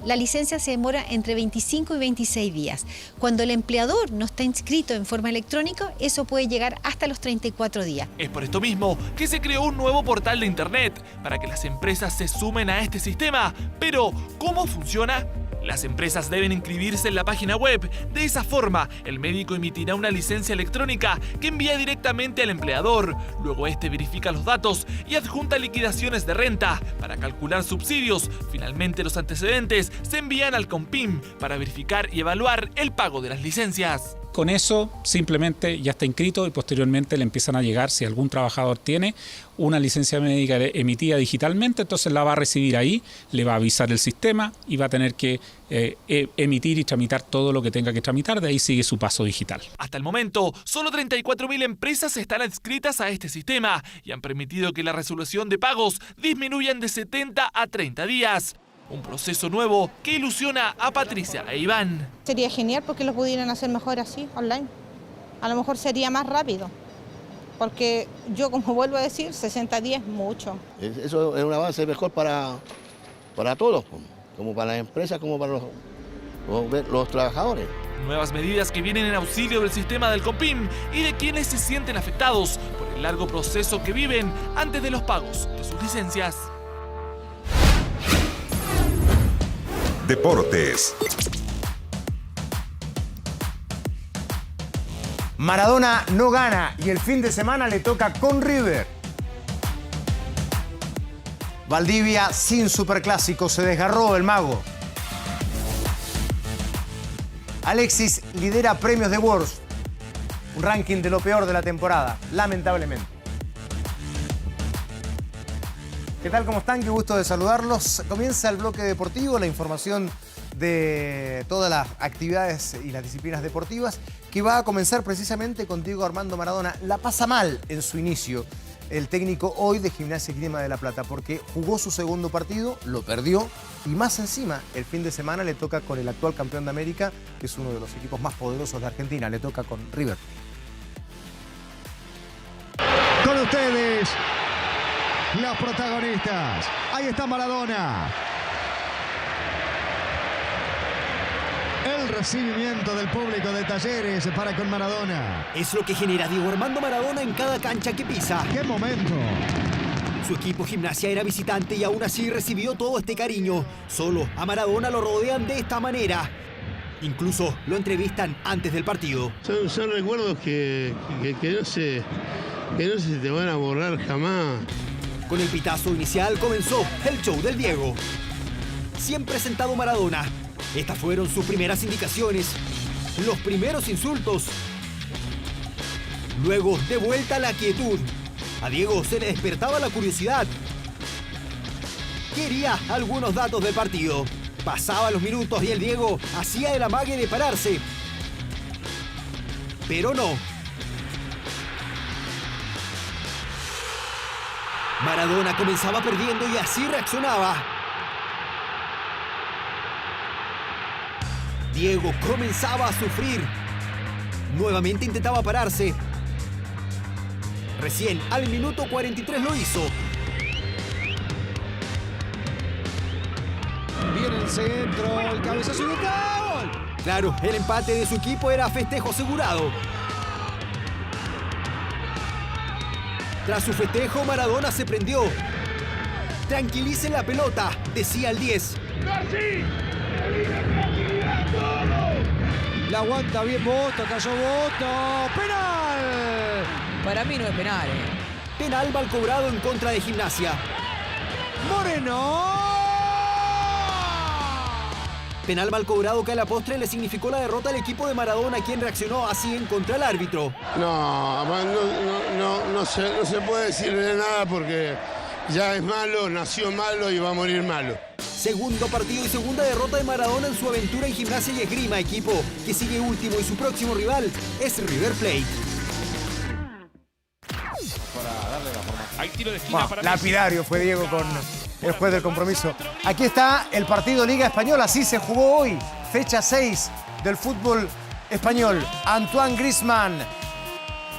la licencia se demora entre 25 y 26 días. Cuando el empleador no está inscrito en forma electrónica, eso puede llegar hasta los 34 días. Es por esto mismo que se creó un nuevo portal de internet para que las empresas se sumen a este sistema. Pero, ¿cómo funciona? Las empresas deben inscribirse en la página web. De esa forma, el médico emitirá una licencia electrónica que envía directamente al empleador. Luego este verifica los datos y adjunta liquidaciones de renta para calcular subsidios. Finalmente, los antecedentes se envían al CONPIN para verificar y evaluar el pago de las licencias. Con eso simplemente ya está inscrito y posteriormente le empiezan a llegar, si algún trabajador tiene una licencia médica emitida digitalmente, entonces la va a recibir ahí, le va a avisar el sistema y va a tener que emitir y tramitar todo lo que tenga que tramitar, de ahí sigue su paso digital. Hasta el momento, solo 34.000 empresas están adscritas a este sistema y han permitido que la resolución de pagos disminuyan de 70 a 30 días. Un proceso nuevo que ilusiona a Patricia e Iván. Sería genial porque lo pudieran hacer mejor así, online. A lo mejor sería más rápido, porque yo, como vuelvo a decir, 60 días es mucho. Eso es un avance mejor para todos, como para las empresas, como para los trabajadores. Nuevas medidas que vienen en auxilio del sistema del CONPIN y de quienes se sienten afectados por el largo proceso que viven antes de los pagos de sus licencias. Deportes. Maradona no gana y el fin de semana le toca con River. Valdivia sin superclásico, se desgarró el mago. Alexis lidera premios de Worst, un ranking de lo peor de la temporada, lamentablemente. ¿Qué tal? ¿Cómo están? Qué gusto de saludarlos. Comienza el bloque deportivo, la información de todas las actividades y las disciplinas deportivas, que va a comenzar precisamente con Diego Armando Maradona. La pasa mal en su inicio el técnico hoy de Gimnasia y Esgrima de La Plata, porque jugó su segundo partido, lo perdió, y más encima, el fin de semana le toca con el actual campeón de América, que es uno de los equipos más poderosos de Argentina, le toca con River. Con ustedes, los protagonistas. Ahí está Maradona. El recibimiento del público de Talleres para con Maradona. Es lo que genera Diego Armando Maradona en cada cancha que pisa. ¡Qué momento! Su equipo Gimnasia era visitante y aún así recibió todo este cariño. Solo a Maradona lo rodean de esta manera. Incluso lo entrevistan antes del partido. Son recuerdos que no se te van a borrar jamás. Con el pitazo inicial comenzó el show del Diego. Siempre sentado Maradona. Estas fueron sus primeras indicaciones, los primeros insultos. Luego, de vuelta a la quietud. A Diego se le despertaba la curiosidad. Quería algunos datos del partido. Pasaban los minutos y el Diego hacía el amague de pararse. Pero no. Maradona comenzaba perdiendo y así reaccionaba. Diego comenzaba a sufrir. Nuevamente intentaba pararse. Recién al minuto 43 lo hizo. Viene el centro, el cabezazo y el gol. Claro, el empate de su equipo era festejo asegurado. Tras su festejo, Maradona se prendió. Tranquilicen la pelota, decía el 10. La aguanta bien Boto, cayó Boto. ¡Penal! Para mí no es penal. Penal mal cobrado en contra de Gimnasia. ¡Moreno! Penal mal cobrado que a la postre le significó la derrota al equipo de Maradona, quien reaccionó así en contra del árbitro. No se puede decirle nada porque ya es malo, nació malo y va a morir malo. Segundo partido y segunda derrota de Maradona en su aventura en Gimnasia y Esgrima, equipo que sigue último y su próximo rival es River Plate. Hay tiro de esquina para lapidario fue Diego con el juez del compromiso. Aquí está el partido Liga Española, así se jugó hoy, fecha 6 del fútbol español. Antoine Griezmann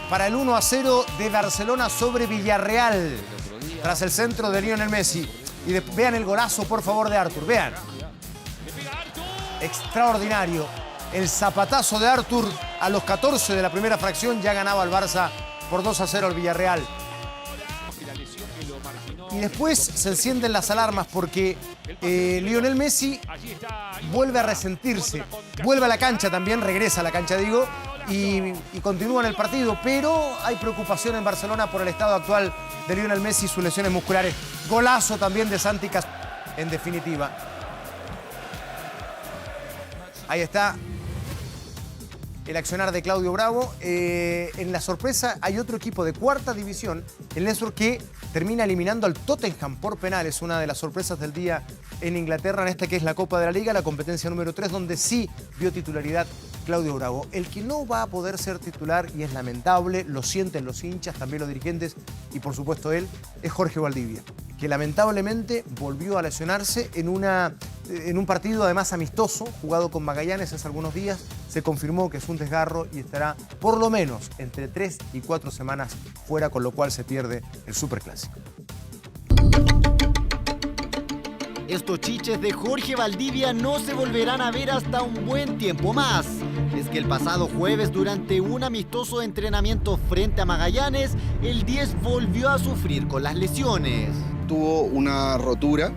para el 1-0 de Barcelona sobre Villarreal, tras el centro de Lionel Messi. Y vean el golazo, por favor, de Arthur. Vean. Extraordinario. El zapatazo de Arthur a los 14 de la primera fracción. Ya ganaba el Barça por 2-0 al Villarreal. Y después se encienden las alarmas porque Lionel Messi vuelve a resentirse. Vuelve a la cancha también, regresa a la cancha, digo, y continúa en el partido. Pero hay preocupación en Barcelona por el estado actual de Lionel Messi y sus lesiones musculares. Golazo también de Santi Cazorla, en definitiva. Ahí está el accionar de Claudio Bravo. En la sorpresa hay otro equipo de cuarta división, el Leicester, que termina eliminando al Tottenham por penales. Una de las sorpresas del día en Inglaterra, en esta que es la Copa de la Liga, la competencia número 3, donde sí vio titularidad Claudio Bravo. El que no va a poder ser titular, y es lamentable, lo sienten los hinchas, también los dirigentes y por supuesto él, es Jorge Valdivia, que lamentablemente volvió a lesionarse en un partido además amistoso, jugado con Magallanes hace algunos días. Se confirmó que es un desgarro y estará por lo menos entre 3 y 4 semanas fuera, con lo cual se pierde el Superclásico. Estos chiches de Jorge Valdivia no se volverán a ver hasta un buen tiempo más. Es que el pasado jueves, durante un amistoso entrenamiento frente a Magallanes, el 10 volvió a sufrir con las lesiones. Tuvo una rotura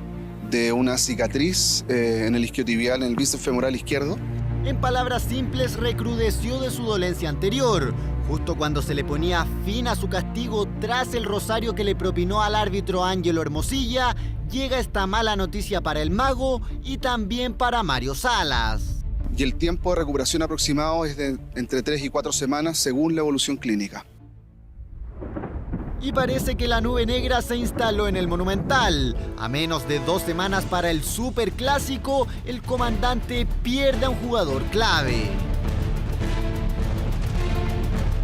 de una cicatriz en el isquiotibial, en el bíceps femoral izquierdo. En palabras simples, recrudeció de su dolencia anterior, justo cuando se le ponía fin a su castigo tras el rosario que le propinó al árbitro Ángelo Hermosilla. Llega esta mala noticia para el mago y también para Mario Salas. Y el tiempo de recuperación aproximado es de entre 3 y 4 semanas según la evolución clínica. Y parece que la nube negra se instaló en el Monumental. A menos de 2 semanas para el Superclásico, el comandante pierde a un jugador clave.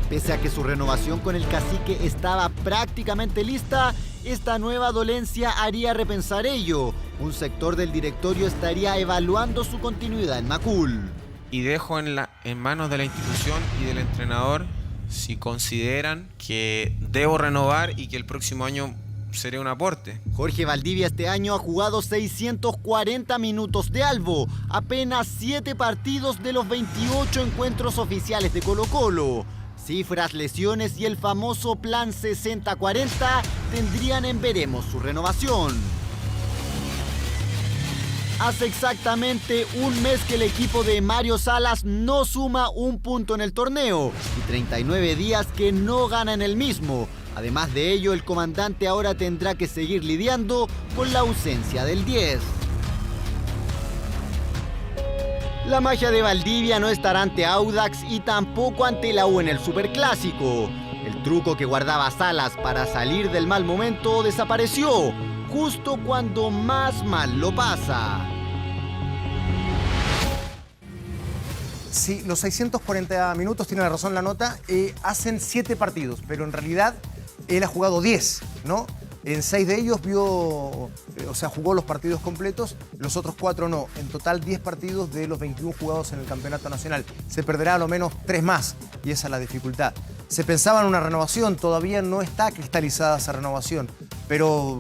Pese a que su renovación con el cacique estaba prácticamente lista, esta nueva dolencia haría repensar ello. Un sector del directorio estaría evaluando su continuidad en Macul. Y dejo en manos de la institución y del entrenador si consideran que debo renovar y que el próximo año seré un aporte. Jorge Valdivia este año ha jugado 640 minutos de albo, apenas 7 partidos de los 28 encuentros oficiales de Colo-Colo. Cifras, lesiones y el famoso plan 60-40 tendrían en veremos su renovación. Hace exactamente un mes que el equipo de Mario Salas no suma un punto en el torneo y 39 días que no gana en el mismo. Además de ello, el comandante ahora tendrá que seguir lidiando con la ausencia del 10. La magia de Valdivia no estará ante Audax y tampoco ante la U en el Superclásico. El truco que guardaba Salas para salir del mal momento desapareció, justo cuando más mal lo pasa. Sí, los 640 minutos, tiene razón la nota, hacen 7 partidos, pero en realidad él ha jugado 10, ¿no? En 6 de ellos jugó los partidos completos, los otros 4 no. En total 10 partidos de los 21 jugados en el Campeonato Nacional. Se perderá a lo menos 3 más y esa es la dificultad. Se pensaba en una renovación, todavía no está cristalizada esa renovación, pero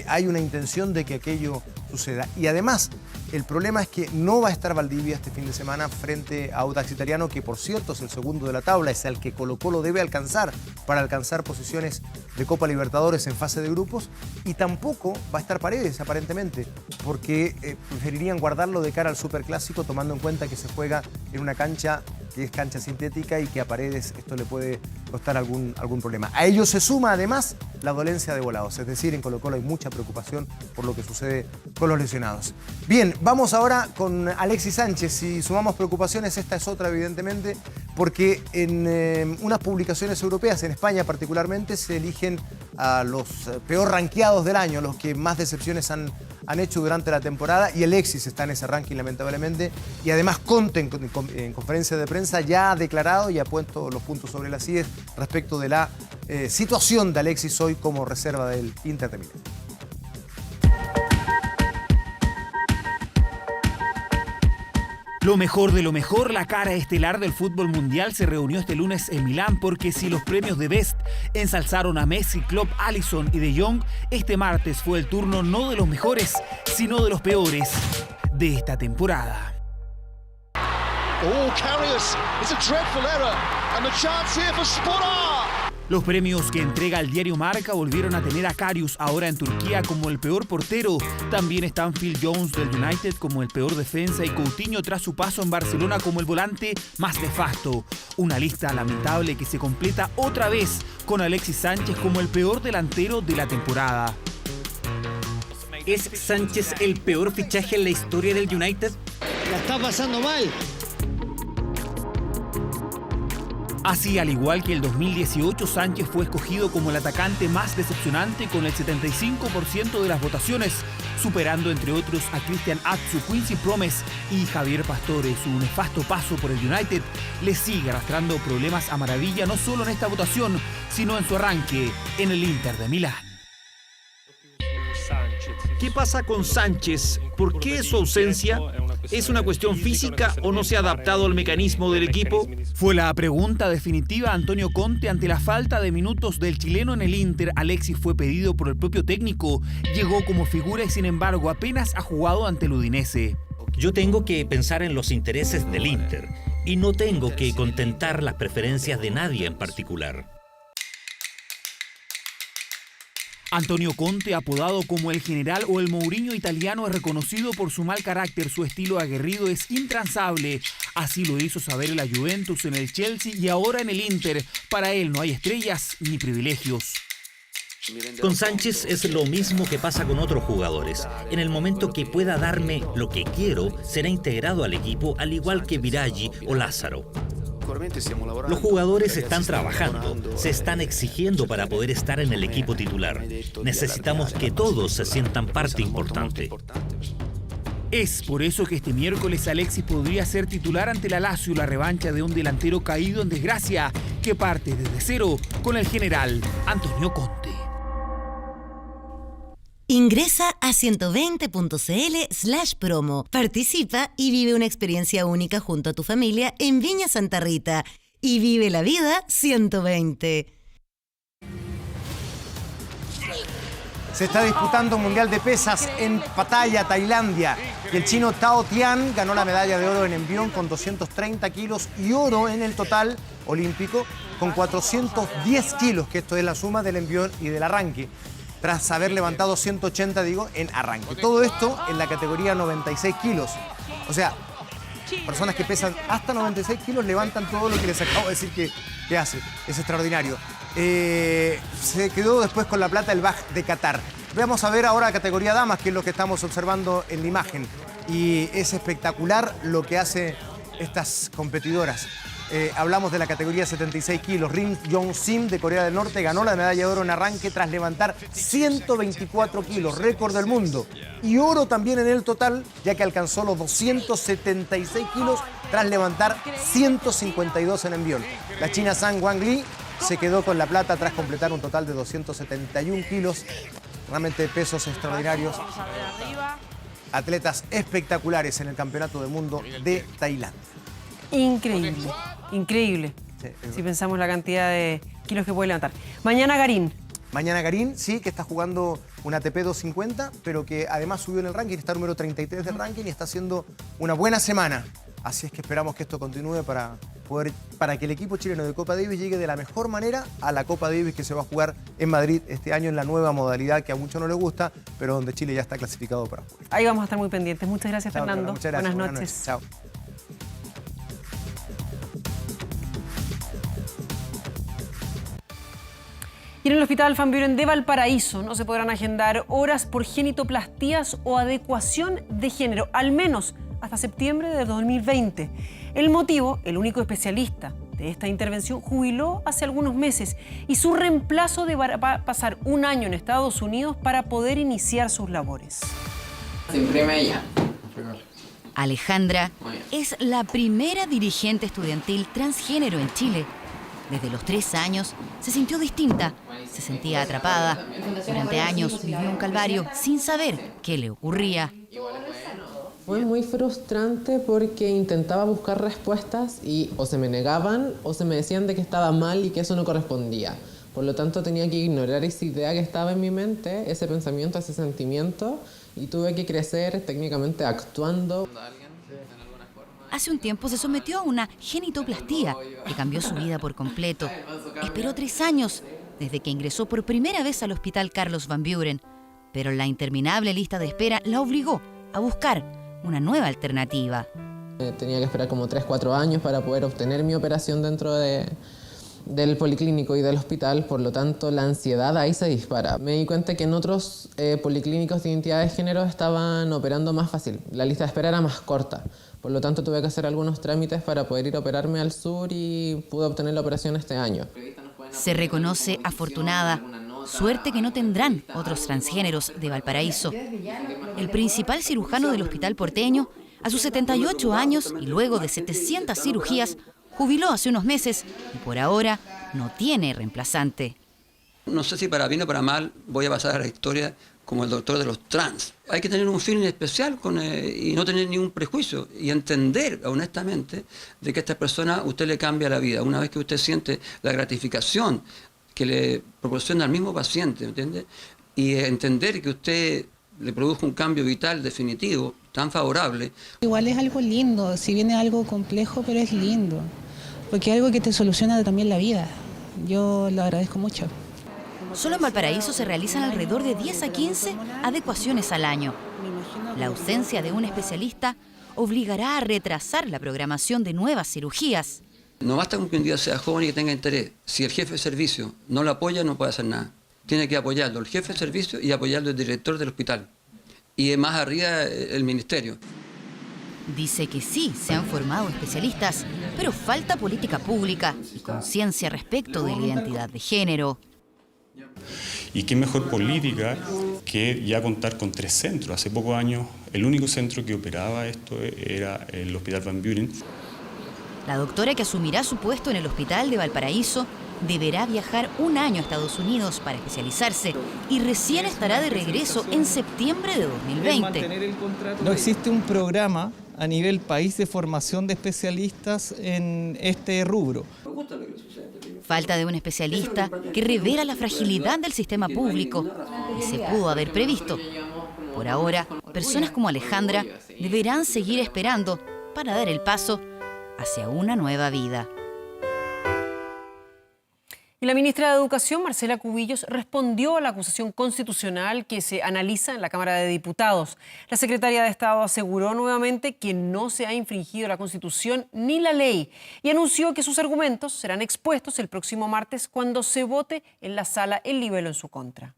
hay una intención de que aquello suceda. Y además, el problema es que no va a estar Valdivia este fin de semana frente a Audax Italiano, que por cierto es el segundo de la tabla, es el que Colo-Colo debe alcanzar para alcanzar posiciones de Copa Libertadores en fase de grupos, y tampoco va a estar Paredes aparentemente, porque preferirían guardarlo de cara al Superclásico, tomando en cuenta que se juega en una cancha que es cancha sintética y que a Paredes esto le puede costar algún problema. A ello se suma además la dolencia de Volados, es decir, en Colo-Colo hay mucha preocupación por lo que sucede con los lesionados. Bien, vamos ahora con Alexis Sánchez. Si sumamos preocupaciones, esta es otra evidentemente, porque en unas publicaciones europeas, en España particularmente, se eligen a los peor rankeados del año, los que más decepciones han hecho durante la temporada, y Alexis está en ese ranking lamentablemente, y además Conte en conferencia de prensa ya ha declarado y ha puesto los puntos sobre las IES respecto de la situación de Alexis hoy como reserva del Inter de Milán. Lo mejor de lo mejor, la cara estelar del fútbol mundial se reunió este lunes en Milán, porque si los premios de Best ensalzaron a Messi, Klopp, Alisson y De Jong, este martes fue el turno no de los mejores, sino de los peores de esta temporada. Oh, Karius, it's a dreadful error and the chance here for Spor. Los premios que entrega el diario Marca volvieron a tener a Karius ahora en Turquía como el peor portero. También están Phil Jones del United como el peor defensa y Coutinho tras su paso en Barcelona como el volante más nefasto. Una lista lamentable que se completa otra vez con Alexis Sánchez como el peor delantero de la temporada. ¿Es Sánchez el peor fichaje en la historia del United? La está pasando mal. Así, al igual que el 2018, Sánchez fue escogido como el atacante más decepcionante con el 75% de las votaciones, superando entre otros a Christian Atsu, Quincy Promes y Javier Pastore. Su nefasto paso por el United le sigue arrastrando problemas a Maravilla, no solo en esta votación, sino en su arranque en el Inter de Milán. ¿Qué pasa con Sánchez? ¿Por qué su ausencia? ¿Es una cuestión física o no se ha adaptado al mecanismo del equipo? Fue la pregunta definitiva a Antonio Conte ante la falta de minutos del chileno en el Inter. Alexis fue pedido por el propio técnico, llegó como figura y sin embargo apenas ha jugado ante el Udinese. Yo tengo que pensar en los intereses del Inter y no tengo que contentar las preferencias de nadie en particular. Antonio Conte, apodado como el general o el Mourinho italiano, es reconocido por su mal carácter. Su estilo aguerrido es intransable. Así lo hizo saber en la Juventus, en el Chelsea y ahora en el Inter. Para él no hay estrellas ni privilegios. Con Sánchez es lo mismo que pasa con otros jugadores. En el momento que pueda darme lo que quiero, será integrado al equipo, al igual que Biraghi o Lázaro. Los jugadores están trabajando, se están exigiendo para poder estar en el equipo titular. Necesitamos que todos se sientan parte importante. Es por eso que este miércoles Alexis podría ser titular ante la Lazio, la revancha de un delantero caído en desgracia que parte desde cero con el general Antonio Conte. Ingresa a 120.cl/promo. Participa y vive una experiencia única junto a tu familia en Viña Santa Rita. Y vive la vida 120. Se está disputando un mundial de pesas en Pattaya, Tailandia. Y el chino Tao Tian ganó la medalla de oro en envión con 230 kilos y oro en el total olímpico con 410 kilos, que esto es la suma del envión y del arranque, tras haber levantado 180, en arranque. Todo esto en la categoría 96 kilos. O sea, personas que pesan hasta 96 kilos levantan todo lo que les acabo de decir que hace. Es extraordinario. Se quedó después con la plata el Baj de Qatar. Vamos a ver ahora la categoría damas, que es lo que estamos observando en la imagen. Y es espectacular lo que hacen estas competidoras. Hablamos de la categoría 76 kilos. Rim Jong-sim de Corea del Norte ganó la medalla de oro en arranque tras levantar 124 kilos, récord del mundo. Y oro también en el total, ya que alcanzó los 276 kilos tras levantar 152 en envión. La china Zhang Wanli se quedó con la plata tras completar un total de 271 kilos. Realmente pesos extraordinarios. Atletas espectaculares en el Campeonato del Mundo de Tailandia. Increíble, increíble. Sí, si pensamos la cantidad de kilos que puede levantar. Mañana Garín. Mañana Garín, sí, que está jugando un ATP 250, pero que además subió en el ranking, está número 33 del ranking y está haciendo una buena semana. Así es que esperamos que esto continúe para que el equipo chileno de Copa Davis llegue de la mejor manera a la Copa Davis que se va a jugar en Madrid este año en la nueva modalidad que a muchos no les gusta, pero donde Chile ya está clasificado para jugar. Ahí vamos a estar muy pendientes. Muchas gracias, Chao, Fernando. Muchas gracias. Buenas noches. Chao. Y en el Hospital Van Buren de Valparaíso no se podrán agendar horas por genitoplastías o adecuación de género, al menos hasta septiembre de 2020. El motivo, el único especialista de esta intervención jubiló hace algunos meses y su reemplazo deberá pasar un año en Estados Unidos para poder iniciar sus labores. Se imprime ya. Alejandra es la primera dirigente estudiantil transgénero en Chile. Desde los 3 años se sintió distinta, se sentía atrapada. Durante años vivió un calvario sin saber qué le ocurría. Fue muy frustrante porque intentaba buscar respuestas y o se me negaban o se me decían de que estaba mal y que eso no correspondía. Por lo tanto tenía que ignorar esa idea que estaba en mi mente, ese pensamiento, ese sentimiento, y tuve que crecer técnicamente actuando. Hace un tiempo se sometió a una genitoplastía que cambió su vida por completo. Esperó 3 años desde que ingresó por primera vez al Hospital Carlos Van Buren, pero la interminable lista de espera la obligó a buscar una nueva alternativa. Tenía que esperar como 3-4 años para poder obtener mi operación dentro del policlínico y del hospital, por lo tanto la ansiedad ahí se dispara. Me di cuenta que en otros policlínicos de identidad de género estaban operando más fácil, la lista de espera era más corta. Por lo tanto, tuve que hacer algunos trámites para poder ir a operarme al sur y pude obtener la operación este año. Se reconoce afortunada. Suerte que no tendrán otros transgéneros de Valparaíso. El principal cirujano del hospital porteño, a sus 78 años y luego de 700 cirugías, jubiló hace unos meses y por ahora no tiene reemplazante. No sé si para bien o para mal voy a pasar a la historia como el doctor de los trans. Hay que tener un feeling especial y no tener ningún prejuicio y entender honestamente de que a esta persona usted le cambia la vida. Una vez que usted siente la gratificación que le proporciona al mismo paciente, ¿entiende? Y entender que usted le produjo un cambio vital definitivo, tan favorable. Igual es algo lindo, si bien es algo complejo, pero es lindo, porque es algo que te soluciona también la vida. Yo lo agradezco mucho. Solo en Valparaíso se realizan alrededor de 10 a 15 adecuaciones al año. La ausencia de un especialista obligará a retrasar la programación de nuevas cirugías. No basta con que un día sea joven y que tenga interés. Si el jefe de servicio no lo apoya, no puede hacer nada. Tiene que apoyarlo el jefe de servicio y apoyarlo el director del hospital. Y más arriba el ministerio. Dice que sí, se han formado especialistas, pero falta política pública y conciencia respecto de la identidad de género. Y qué mejor política que ya contar con 3 centros. Hace pocos años el único centro que operaba esto era el Hospital Van Buren. La doctora que asumirá su puesto en el Hospital de Valparaíso deberá viajar un año a Estados Unidos para especializarse y recién estará de regreso en septiembre de 2020. No existe un programa a nivel país de formación de especialistas en este rubro. Falta de un especialista que revela la fragilidad del sistema público y se pudo haber previsto. Por ahora, personas como Alejandra deberán seguir esperando para dar el paso hacia una nueva vida. Y la ministra de Educación, Marcela Cubillos, respondió a la acusación constitucional que se analiza en la Cámara de Diputados. La secretaria de Estado aseguró nuevamente que no se ha infringido la Constitución ni la ley y anunció que sus argumentos serán expuestos el próximo martes cuando se vote en la sala el libelo en su contra.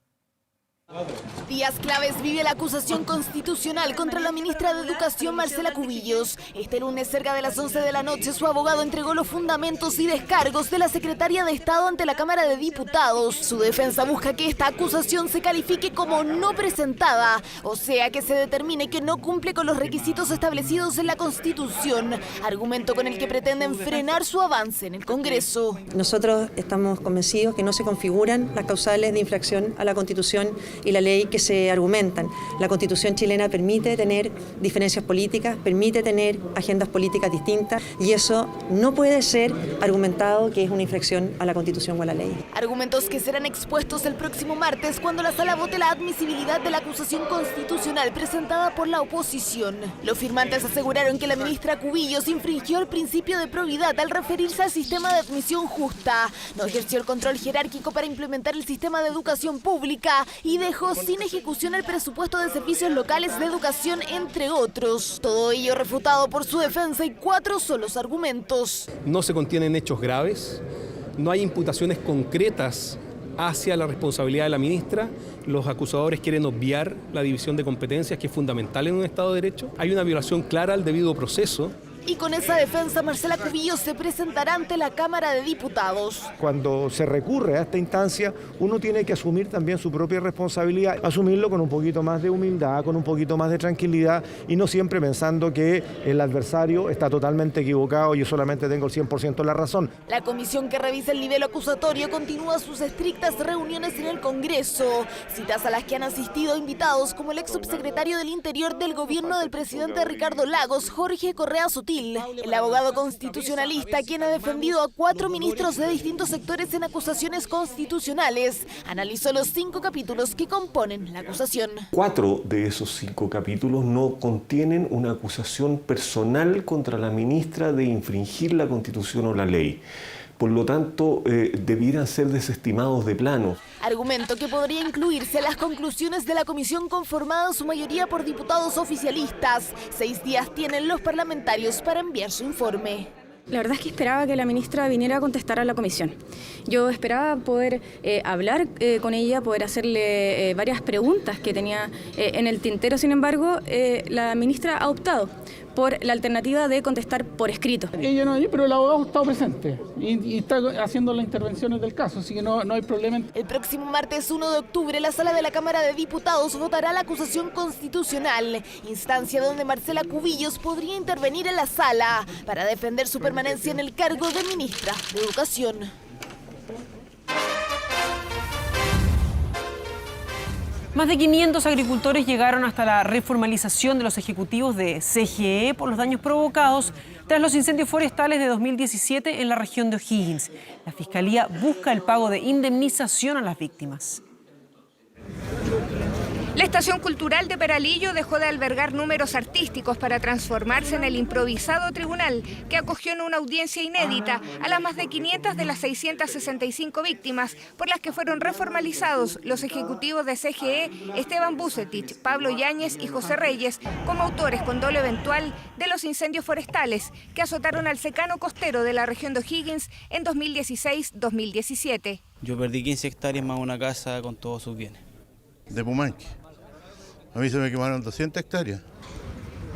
Días claves vive la acusación constitucional contra la ministra de Educación, Marcela Cubillos. Este lunes, cerca de las 11 de la noche, su abogado entregó los fundamentos y descargos de la secretaria de Estado ante la Cámara de Diputados. Su defensa busca que esta acusación se califique como no presentada, o sea, que se determine que no cumple con los requisitos establecidos en la Constitución, argumento con el que pretenden frenar su avance en el Congreso. Nosotros estamos convencidos que no se configuran las causales de infracción a la Constitución y la ley que se argumentan. La Constitución chilena permite tener diferencias políticas, permite tener agendas políticas distintas y eso no puede ser argumentado que es una infracción a la Constitución o a la ley. Argumentos que serán expuestos el próximo martes cuando la sala vote la admisibilidad de la acusación constitucional presentada por la oposición. Los firmantes aseguraron que la ministra Cubillos infringió el principio de probidad al referirse al sistema de admisión justa, no ejerció el control jerárquico para implementar el sistema de educación pública y dejó sin ejecución el presupuesto de servicios locales de educación, entre otros. Todo ello refutado por su defensa y 4 solos argumentos. No se contienen hechos graves, no hay imputaciones concretas hacia la responsabilidad de la ministra. Los acusadores quieren obviar la división de competencias, que es fundamental en un Estado de Derecho. Hay una violación clara al debido proceso. Y con esa defensa, Marcela Cubillos se presentará ante la Cámara de Diputados. Cuando se recurre a esta instancia, uno tiene que asumir también su propia responsabilidad, asumirlo con un poquito más de humildad, con un poquito más de tranquilidad y no siempre pensando que el adversario está totalmente equivocado y yo solamente tengo el 100% de la razón. La comisión que revisa el nivel acusatorio continúa sus estrictas reuniones en el Congreso, citas a las que han asistido invitados como el ex subsecretario del Interior del gobierno del presidente Ricardo Lagos, Jorge Correa Sutil, el abogado constitucionalista quien ha defendido a 4 ministros de distintos sectores en acusaciones constitucionales. Analizó los 5 capítulos que componen la acusación. 4 de esos 5 capítulos no contienen una acusación personal contra la ministra de infringir la Constitución o la ley. Por lo tanto, debieran ser desestimados de plano. Argumento que podría incluirse en las conclusiones de la comisión conformada en su mayoría por diputados oficialistas. 6 días tienen los parlamentarios para enviar su informe. La verdad es que esperaba que la ministra viniera a contestar a la comisión. Yo esperaba poder hablar con ella, poder hacerle varias preguntas que tenía en el tintero. Sin embargo, la ministra ha optado por la alternativa de contestar por escrito. Ella no, pero el abogado está presente y está haciendo las intervenciones del caso, así que no hay problema. El próximo martes 1 de octubre, la sala de la Cámara de Diputados votará la acusación constitucional, instancia donde Marcela Cubillos podría intervenir en la sala para defender su permanencia en el cargo de ministra de Educación. Más de 500 agricultores llegaron hasta la reformalización de los ejecutivos de CGE por los daños provocados tras los incendios forestales de 2017 en la región de O'Higgins. La Fiscalía busca el pago de indemnización a las víctimas. La estación cultural de Peralillo dejó de albergar números artísticos para transformarse en el improvisado tribunal que acogió en una audiencia inédita a las más de 500 de las 665 víctimas por las que fueron reformalizados los ejecutivos de CGE Esteban Bucetich, Pablo Yáñez y José Reyes como autores con dolo eventual de los incendios forestales que azotaron al secano costero de la región de O'Higgins en 2016-2017. Yo perdí 15 hectáreas más una casa con todos sus bienes. De Pumanque. A mí se me quemaron 200 hectáreas.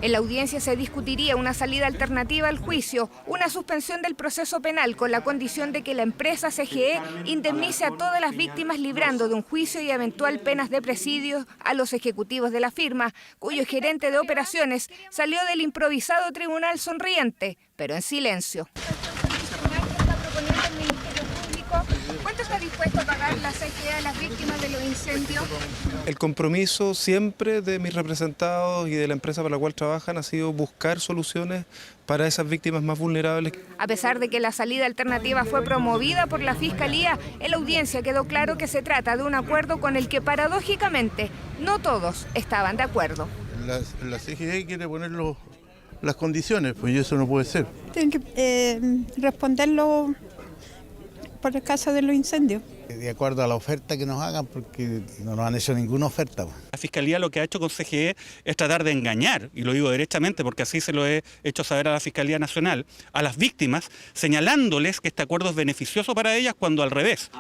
En la audiencia se discutiría una salida alternativa al juicio, una suspensión del proceso penal con la condición de que la empresa CGE indemnice a todas las víctimas librando de un juicio y eventual penas de presidio a los ejecutivos de la firma, cuyo gerente de operaciones salió del improvisado tribunal sonriente, pero en silencio. ¿Cuánto está dispuesto a pagar la CGE a las víctimas de los incendios? El compromiso siempre de mis representados y de la empresa para la cual trabajan ha sido buscar soluciones para esas víctimas más vulnerables. A pesar de que la salida alternativa fue promovida por la Fiscalía, en la audiencia quedó claro que se trata de un acuerdo con el que paradójicamente no todos estaban de acuerdo. La CGE quiere poner las condiciones, pues eso no puede ser. Tienen que responderlo por el caso de los incendios. De acuerdo a la oferta que nos hagan, porque no nos han hecho ninguna oferta. La Fiscalía lo que ha hecho con CGE es tratar de engañar, y lo digo derechamente porque así se lo he hecho saber a la Fiscalía Nacional, a las víctimas, señalándoles que este acuerdo es beneficioso para ellas cuando al revés.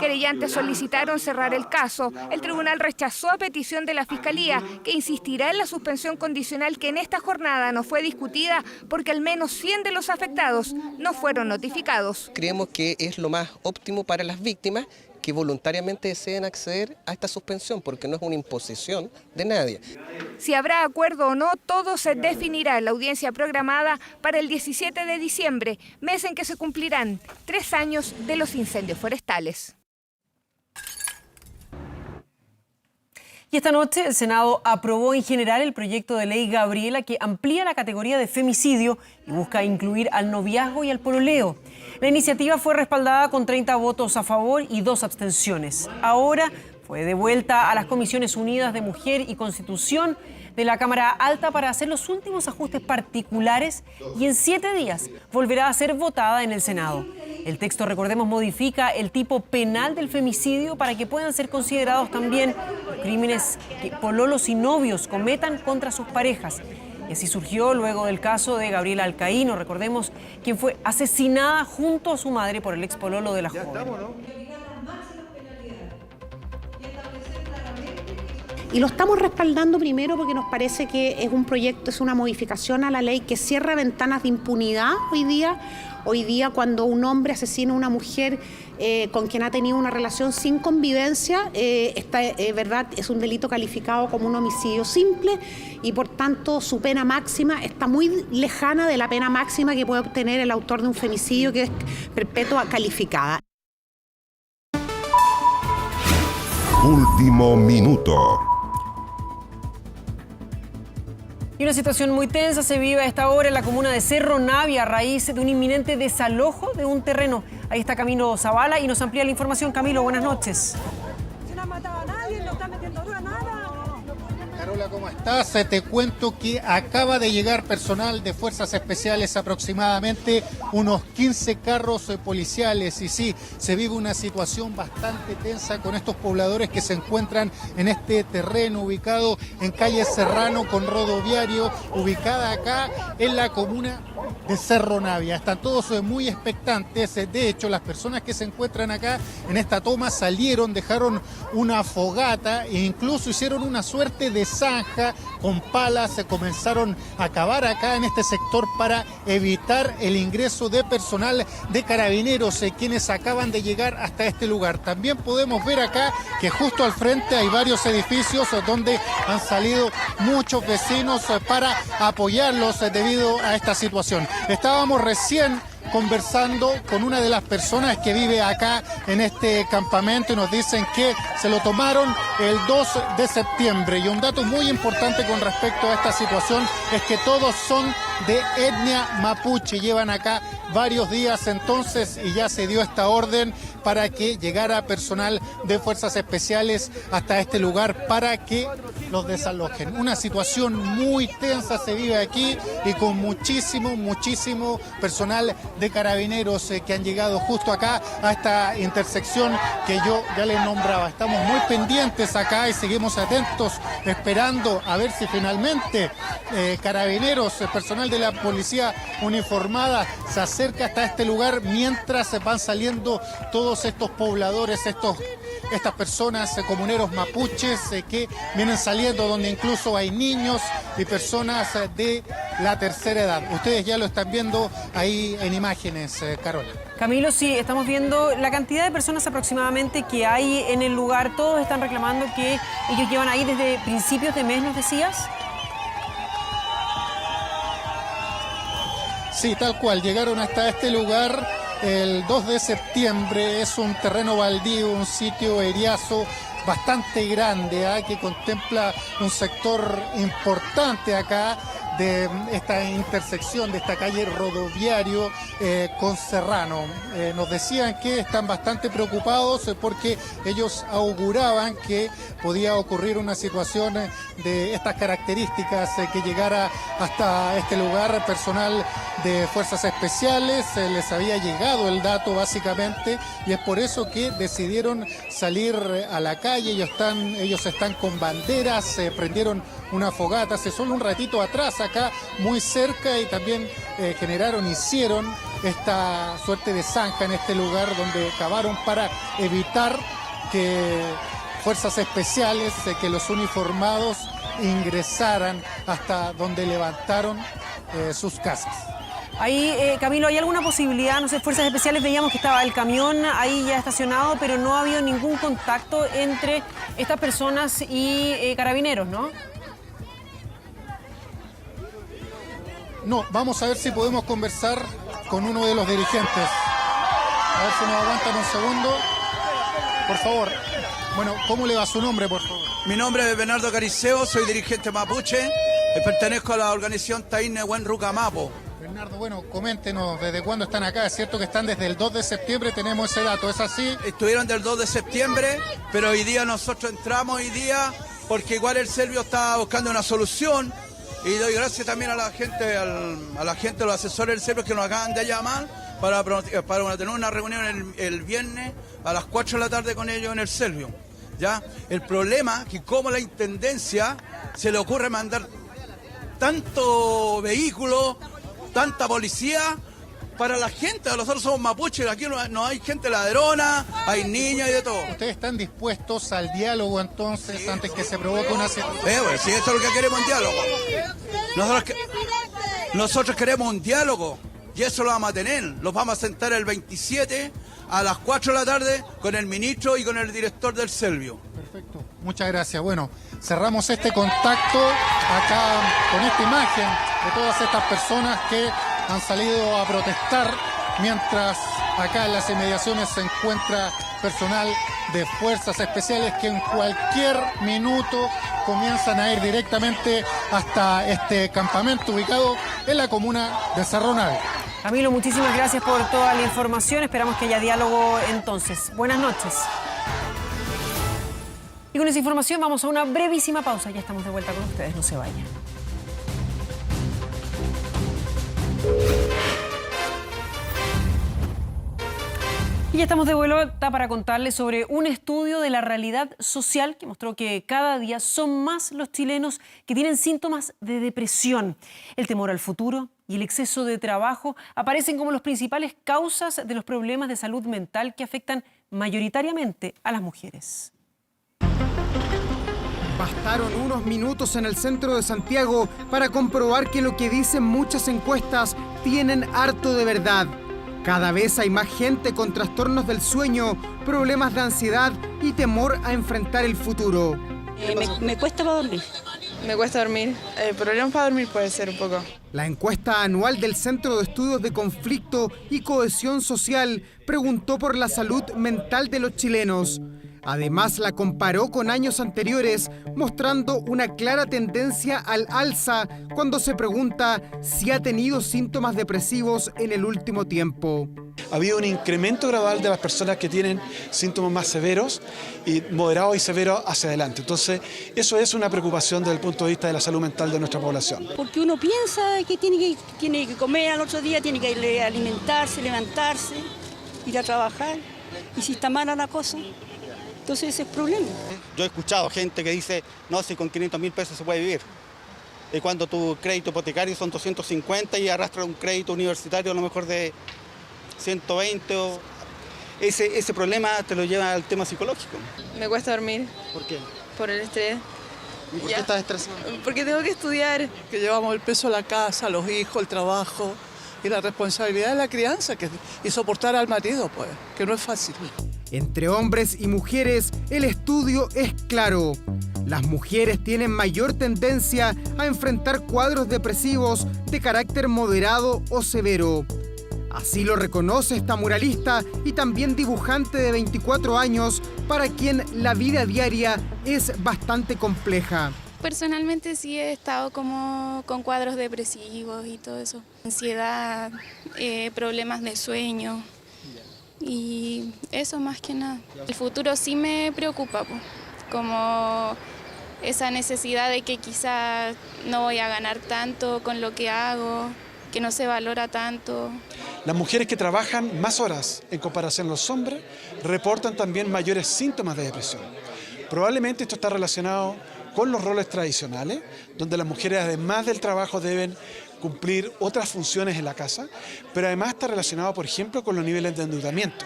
Querellantes solicitaron cerrar el caso. El tribunal rechazó a petición de la Fiscalía, que insistirá en la suspensión condicional que en esta jornada no fue discutida porque al menos 100 de los afectados no fueron notificados. Creemos que es lo más óptimo para las víctimas que voluntariamente deseen acceder a esta suspensión, porque no es una imposición de nadie. Si habrá acuerdo o no, todo se definirá en la audiencia programada para el 17 de diciembre, mes en que se cumplirán 3 años de los incendios forestales. Y esta noche el Senado aprobó en general el proyecto de ley Gabriela que amplía la categoría de femicidio y busca incluir al noviazgo y al pololeo. La iniciativa fue respaldada con 30 votos a favor y 2 abstenciones. Ahora fue devuelta a las Comisiones Unidas de Mujer y Constitución de la Cámara Alta para hacer los últimos ajustes particulares y en 7 días volverá a ser votada en el Senado. El texto, recordemos, modifica el tipo penal del femicidio para que puedan ser considerados también crímenes que pololos y novios cometan contra sus parejas. Y así surgió luego del caso de Gabriela Alcaíno, recordemos, quien fue asesinada junto a su madre por el ex pololo de la joven. Y lo estamos respaldando primero porque nos parece que es un proyecto, es una modificación a la ley que cierra ventanas de impunidad hoy día. Hoy día cuando un hombre asesina a una mujer con quien ha tenido una relación sin convivencia, verdad, es un delito calificado como un homicidio simple y por tanto su pena máxima está muy lejana de la pena máxima que puede obtener el autor de un femicidio, que es perpetua calificada. Último minuto. Y una situación muy tensa se vive a esta hora en la comuna de Cerro Navia a raíz de un inminente desalojo de un terreno. Ahí está Camilo Zavala y nos amplía la información. Camilo, buenas noches. No ha matado a nadie, no está metiendo dura nada. Carola, ¿cómo estás? Te cuento que acaba de llegar personal de Fuerzas Especiales, aproximadamente unos 15 carros policiales. Y sí, se vive una situación bastante tensa con estos pobladores que se encuentran en este terreno ubicado en calle Serrano con rodoviario, ubicada acá en la comuna de Cerro Navia. Están todos muy expectantes. De hecho, las personas que se encuentran acá en esta toma salieron, dejaron una fogata e incluso hicieron una suerte de zanja con palas. Se comenzaron a cavar acá en este sector para evitar el ingreso de personal de carabineros, quienes acaban de llegar hasta este lugar. También podemos ver acá que justo al frente hay varios edificios donde han salido muchos vecinos para apoyarlos debido a esta situación. Estábamos recién conversando con una de las personas que vive acá en este campamento y nos dicen que se lo tomaron el 2 de septiembre. Y un dato muy importante con respecto a esta situación es que todos son de etnia mapuche. Llevan acá varios días entonces y ya se dio esta orden para que llegara personal de Fuerzas Especiales hasta este lugar para que los desalojen. Una situación muy tensa se vive aquí y con muchísimo personal de carabineros que han llegado justo acá a esta intersección que yo ya les nombraba. Estamos muy pendientes acá y seguimos atentos esperando a ver si finalmente carabineros, personal de la policía uniformada se acerca hasta este lugar mientras se van saliendo todos estos pobladores, estas personas, comuneros mapuches que vienen saliendo, donde incluso hay niños y personas de la tercera edad. Ustedes ya lo están viendo ahí en imágenes, Carola. Camilo, sí, estamos viendo la cantidad de personas aproximadamente que hay en el lugar. Todos están reclamando que ellos llevan ahí desde principios de mes, ¿nos decías? Sí, tal cual, llegaron hasta este lugar el 2 de septiembre, es un terreno baldío, un sitio eriazo bastante grande, que contempla un sector importante acá de esta intersección, de esta calle Rodoviario con Serrano. Nos decían que están bastante preocupados porque ellos auguraban que podía ocurrir una situación de estas características, que llegara hasta este lugar personal de fuerzas especiales. Les había llegado el dato básicamente y es por eso que decidieron salir a la calle. Ellos están con banderas, prendieron una fogata hace solo un ratito atrás acá muy cerca y también hicieron esta suerte de zanja en este lugar donde cavaron para evitar que fuerzas especiales, que los uniformados ingresaran hasta donde levantaron sus casas. Ahí, Camilo, ¿hay alguna posibilidad? No sé, fuerzas especiales, veíamos que estaba el camión ahí ya estacionado, pero no ha habido ningún contacto entre estas personas y carabineros, ¿no? No, vamos a ver si podemos conversar con uno de los dirigentes. A ver si nos aguantan un segundo. Por favor. Bueno, ¿cómo le va su nombre, por favor? Mi nombre es Bernardo Cariceo, soy dirigente mapuche y pertenezco a la organización Taíne Buen Rucamapo. Bernardo, bueno, coméntenos, ¿desde cuándo están acá? Es cierto que están desde el 2 de septiembre, tenemos ese dato, ¿es así? Estuvieron del 2 de septiembre, pero hoy día nosotros entramos porque igual el serbio está buscando una solución. Y doy gracias también a la gente, los asesores del serbio que nos acaban de llamar para tener una reunión el viernes a las 4 de la tarde con ellos en el serbio. ¿Ya? El problema es que como la intendencia se le ocurre mandar tanto vehículo, tanta policía para la gente. Nosotros somos mapuches, aquí no hay gente ladrona, hay niñas y de todo. ¿Ustedes están dispuestos al diálogo entonces antes que se provoque una situación? Sí, eso es lo que queremos, un diálogo. Nosotros queremos un diálogo y eso lo vamos a tener. Los vamos a sentar el 27 a las 4 de la tarde con el ministro y con el director del Servio. Perfecto, muchas gracias. Bueno, cerramos este contacto acá con esta imagen de todas estas personas que han salido a protestar, mientras acá en las inmediaciones se encuentra personal de fuerzas especiales que en cualquier minuto comienzan a ir directamente hasta este campamento ubicado en la comuna de Cerro Navia. Camilo, muchísimas gracias por toda la información. Esperamos que haya diálogo entonces. Buenas noches. Y con esa información vamos a una brevísima pausa. Ya estamos de vuelta con ustedes, no se vayan. Y ya estamos de vuelta para contarles sobre un estudio de la realidad social que mostró que cada día son más los chilenos que tienen síntomas de depresión. El temor al futuro y el exceso de trabajo aparecen como las principales causas de los problemas de salud mental que afectan mayoritariamente a las mujeres. Bastaron unos minutos en el centro de Santiago para comprobar que lo que dicen muchas encuestas tienen harto de verdad. Cada vez hay más gente con trastornos del sueño, problemas de ansiedad y temor a enfrentar el futuro. Me cuesta para dormir. Me cuesta dormir. Problemas para dormir puede ser un poco. La encuesta anual del Centro de Estudios de Conflicto y Cohesión Social preguntó por la salud mental de los chilenos. Además, la comparó con años anteriores, mostrando una clara tendencia al alza cuando se pregunta si ha tenido síntomas depresivos en el último tiempo. Ha habido un incremento gradual de las personas que tienen síntomas más severos y moderados y severos hacia adelante. Entonces, eso es una preocupación desde el punto de vista de la salud mental de nuestra población. Porque uno piensa que tiene que comer al otro día, tiene que alimentarse, levantarse, ir a trabajar. Y si está mala la cosa, entonces ese es el problema. Yo he escuchado gente que dice, no, si con 500.000 pesos se puede vivir. Y cuando tu crédito hipotecario son 250 y arrastras un crédito universitario a lo mejor de 120, ese problema te lo lleva al tema psicológico. Me cuesta dormir. ¿Por qué? Por el estrés. ¿Y por qué estás estresado? Porque tengo que estudiar. Que llevamos el peso a la casa, los hijos, el trabajo y la responsabilidad de la crianza y soportar al marido, pues, que no es fácil. Entre hombres y mujeres, el estudio es claro. Las mujeres tienen mayor tendencia a enfrentar cuadros depresivos de carácter moderado o severo. Así lo reconoce esta muralista y también dibujante de 24 años, para quien la vida diaria es bastante compleja. Personalmente sí he estado como con cuadros depresivos y todo eso. Ansiedad, problemas de sueño y eso más que nada. El futuro sí me preocupa, como esa necesidad de que quizás no voy a ganar tanto con lo que hago, que no se valora tanto. Las mujeres que trabajan más horas en comparación a los hombres reportan también mayores síntomas de depresión. Probablemente esto está relacionado con los roles tradicionales, donde las mujeres además del trabajo deben cumplir otras funciones en la casa, pero además está relacionado, por ejemplo, con los niveles de endeudamiento.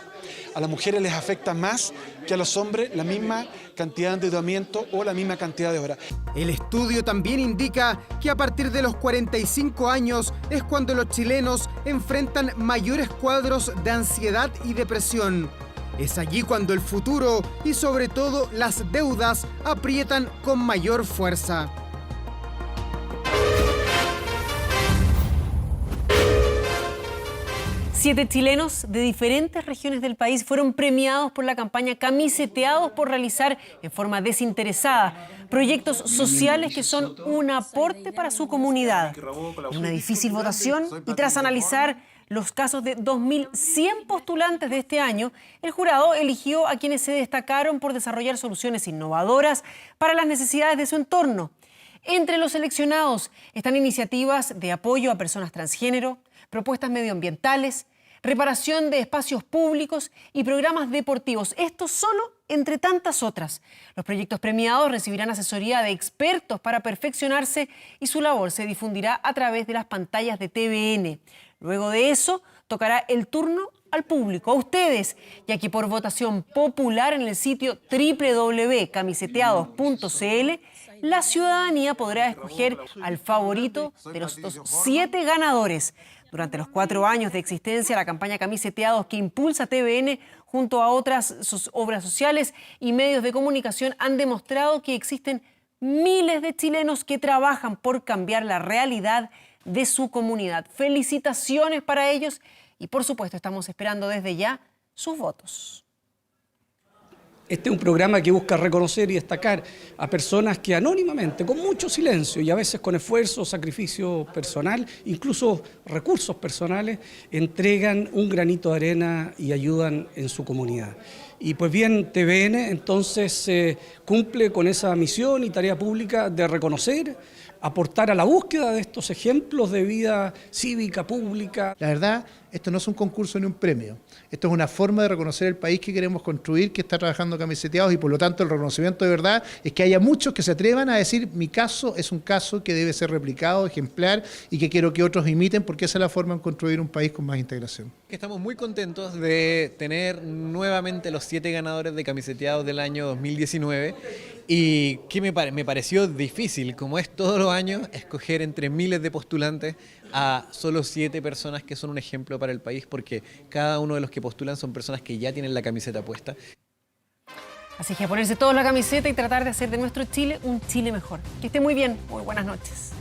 A las mujeres les afecta más que a los hombres la misma cantidad de endeudamiento o la misma cantidad de horas. El estudio también indica que a partir de los 45 años es cuando los chilenos enfrentan mayores cuadros de ansiedad y depresión. Es allí cuando el futuro y sobre todo las deudas aprietan con mayor fuerza. Siete chilenos de diferentes regiones del país fueron premiados por la campaña Camiseteados por realizar en forma desinteresada proyectos sociales que son un aporte para su comunidad. En una difícil votación y tras analizar los casos de 2.100 postulantes de este año, el jurado eligió a quienes se destacaron por desarrollar soluciones innovadoras para las necesidades de su entorno. Entre los seleccionados están iniciativas de apoyo a personas transgénero, propuestas medioambientales, reparación de espacios públicos y programas deportivos. Esto solo entre tantas otras. Los proyectos premiados recibirán asesoría de expertos para perfeccionarse y su labor se difundirá a través de las pantallas de TVN. Luego de eso, tocará el turno al público, a ustedes, ya que por votación popular en el sitio www.camiseteados.cl, la ciudadanía podrá escoger al favorito de los 7 ganadores. Durante los 4 años de existencia, la campaña Camiseteados que impulsa TVN junto a otras sus obras sociales y medios de comunicación han demostrado que existen miles de chilenos que trabajan por cambiar la realidad de su comunidad. Felicitaciones para ellos y por supuesto estamos esperando desde ya sus votos. Este es un programa que busca reconocer y destacar a personas que anónimamente, con mucho silencio y a veces con esfuerzo, sacrificio personal, incluso recursos personales, entregan un granito de arena y ayudan en su comunidad. Y pues bien, TVN entonces cumple con esa misión y tarea pública de reconocer, aportar a la búsqueda de estos ejemplos de vida cívica, pública. La verdad, esto no es un concurso ni un premio. Esto es una forma de reconocer el país que queremos construir, que está trabajando Camiseteados, y por lo tanto el reconocimiento de verdad es que haya muchos que se atrevan a decir: mi caso es un caso que debe ser replicado, ejemplar, y que quiero que otros imiten, porque esa es la forma de construir un país con más integración. Estamos muy contentos de tener nuevamente los 7 ganadores de Camiseteados del año 2019 y que me pareció difícil, como es todos los años, escoger entre miles de postulantes a solo 7 personas que son un ejemplo para el país, porque cada uno de los que postulan son personas que ya tienen la camiseta puesta. Así que a ponerse todos la camiseta y tratar de hacer de nuestro Chile un Chile mejor. Que esté muy bien, muy buenas noches.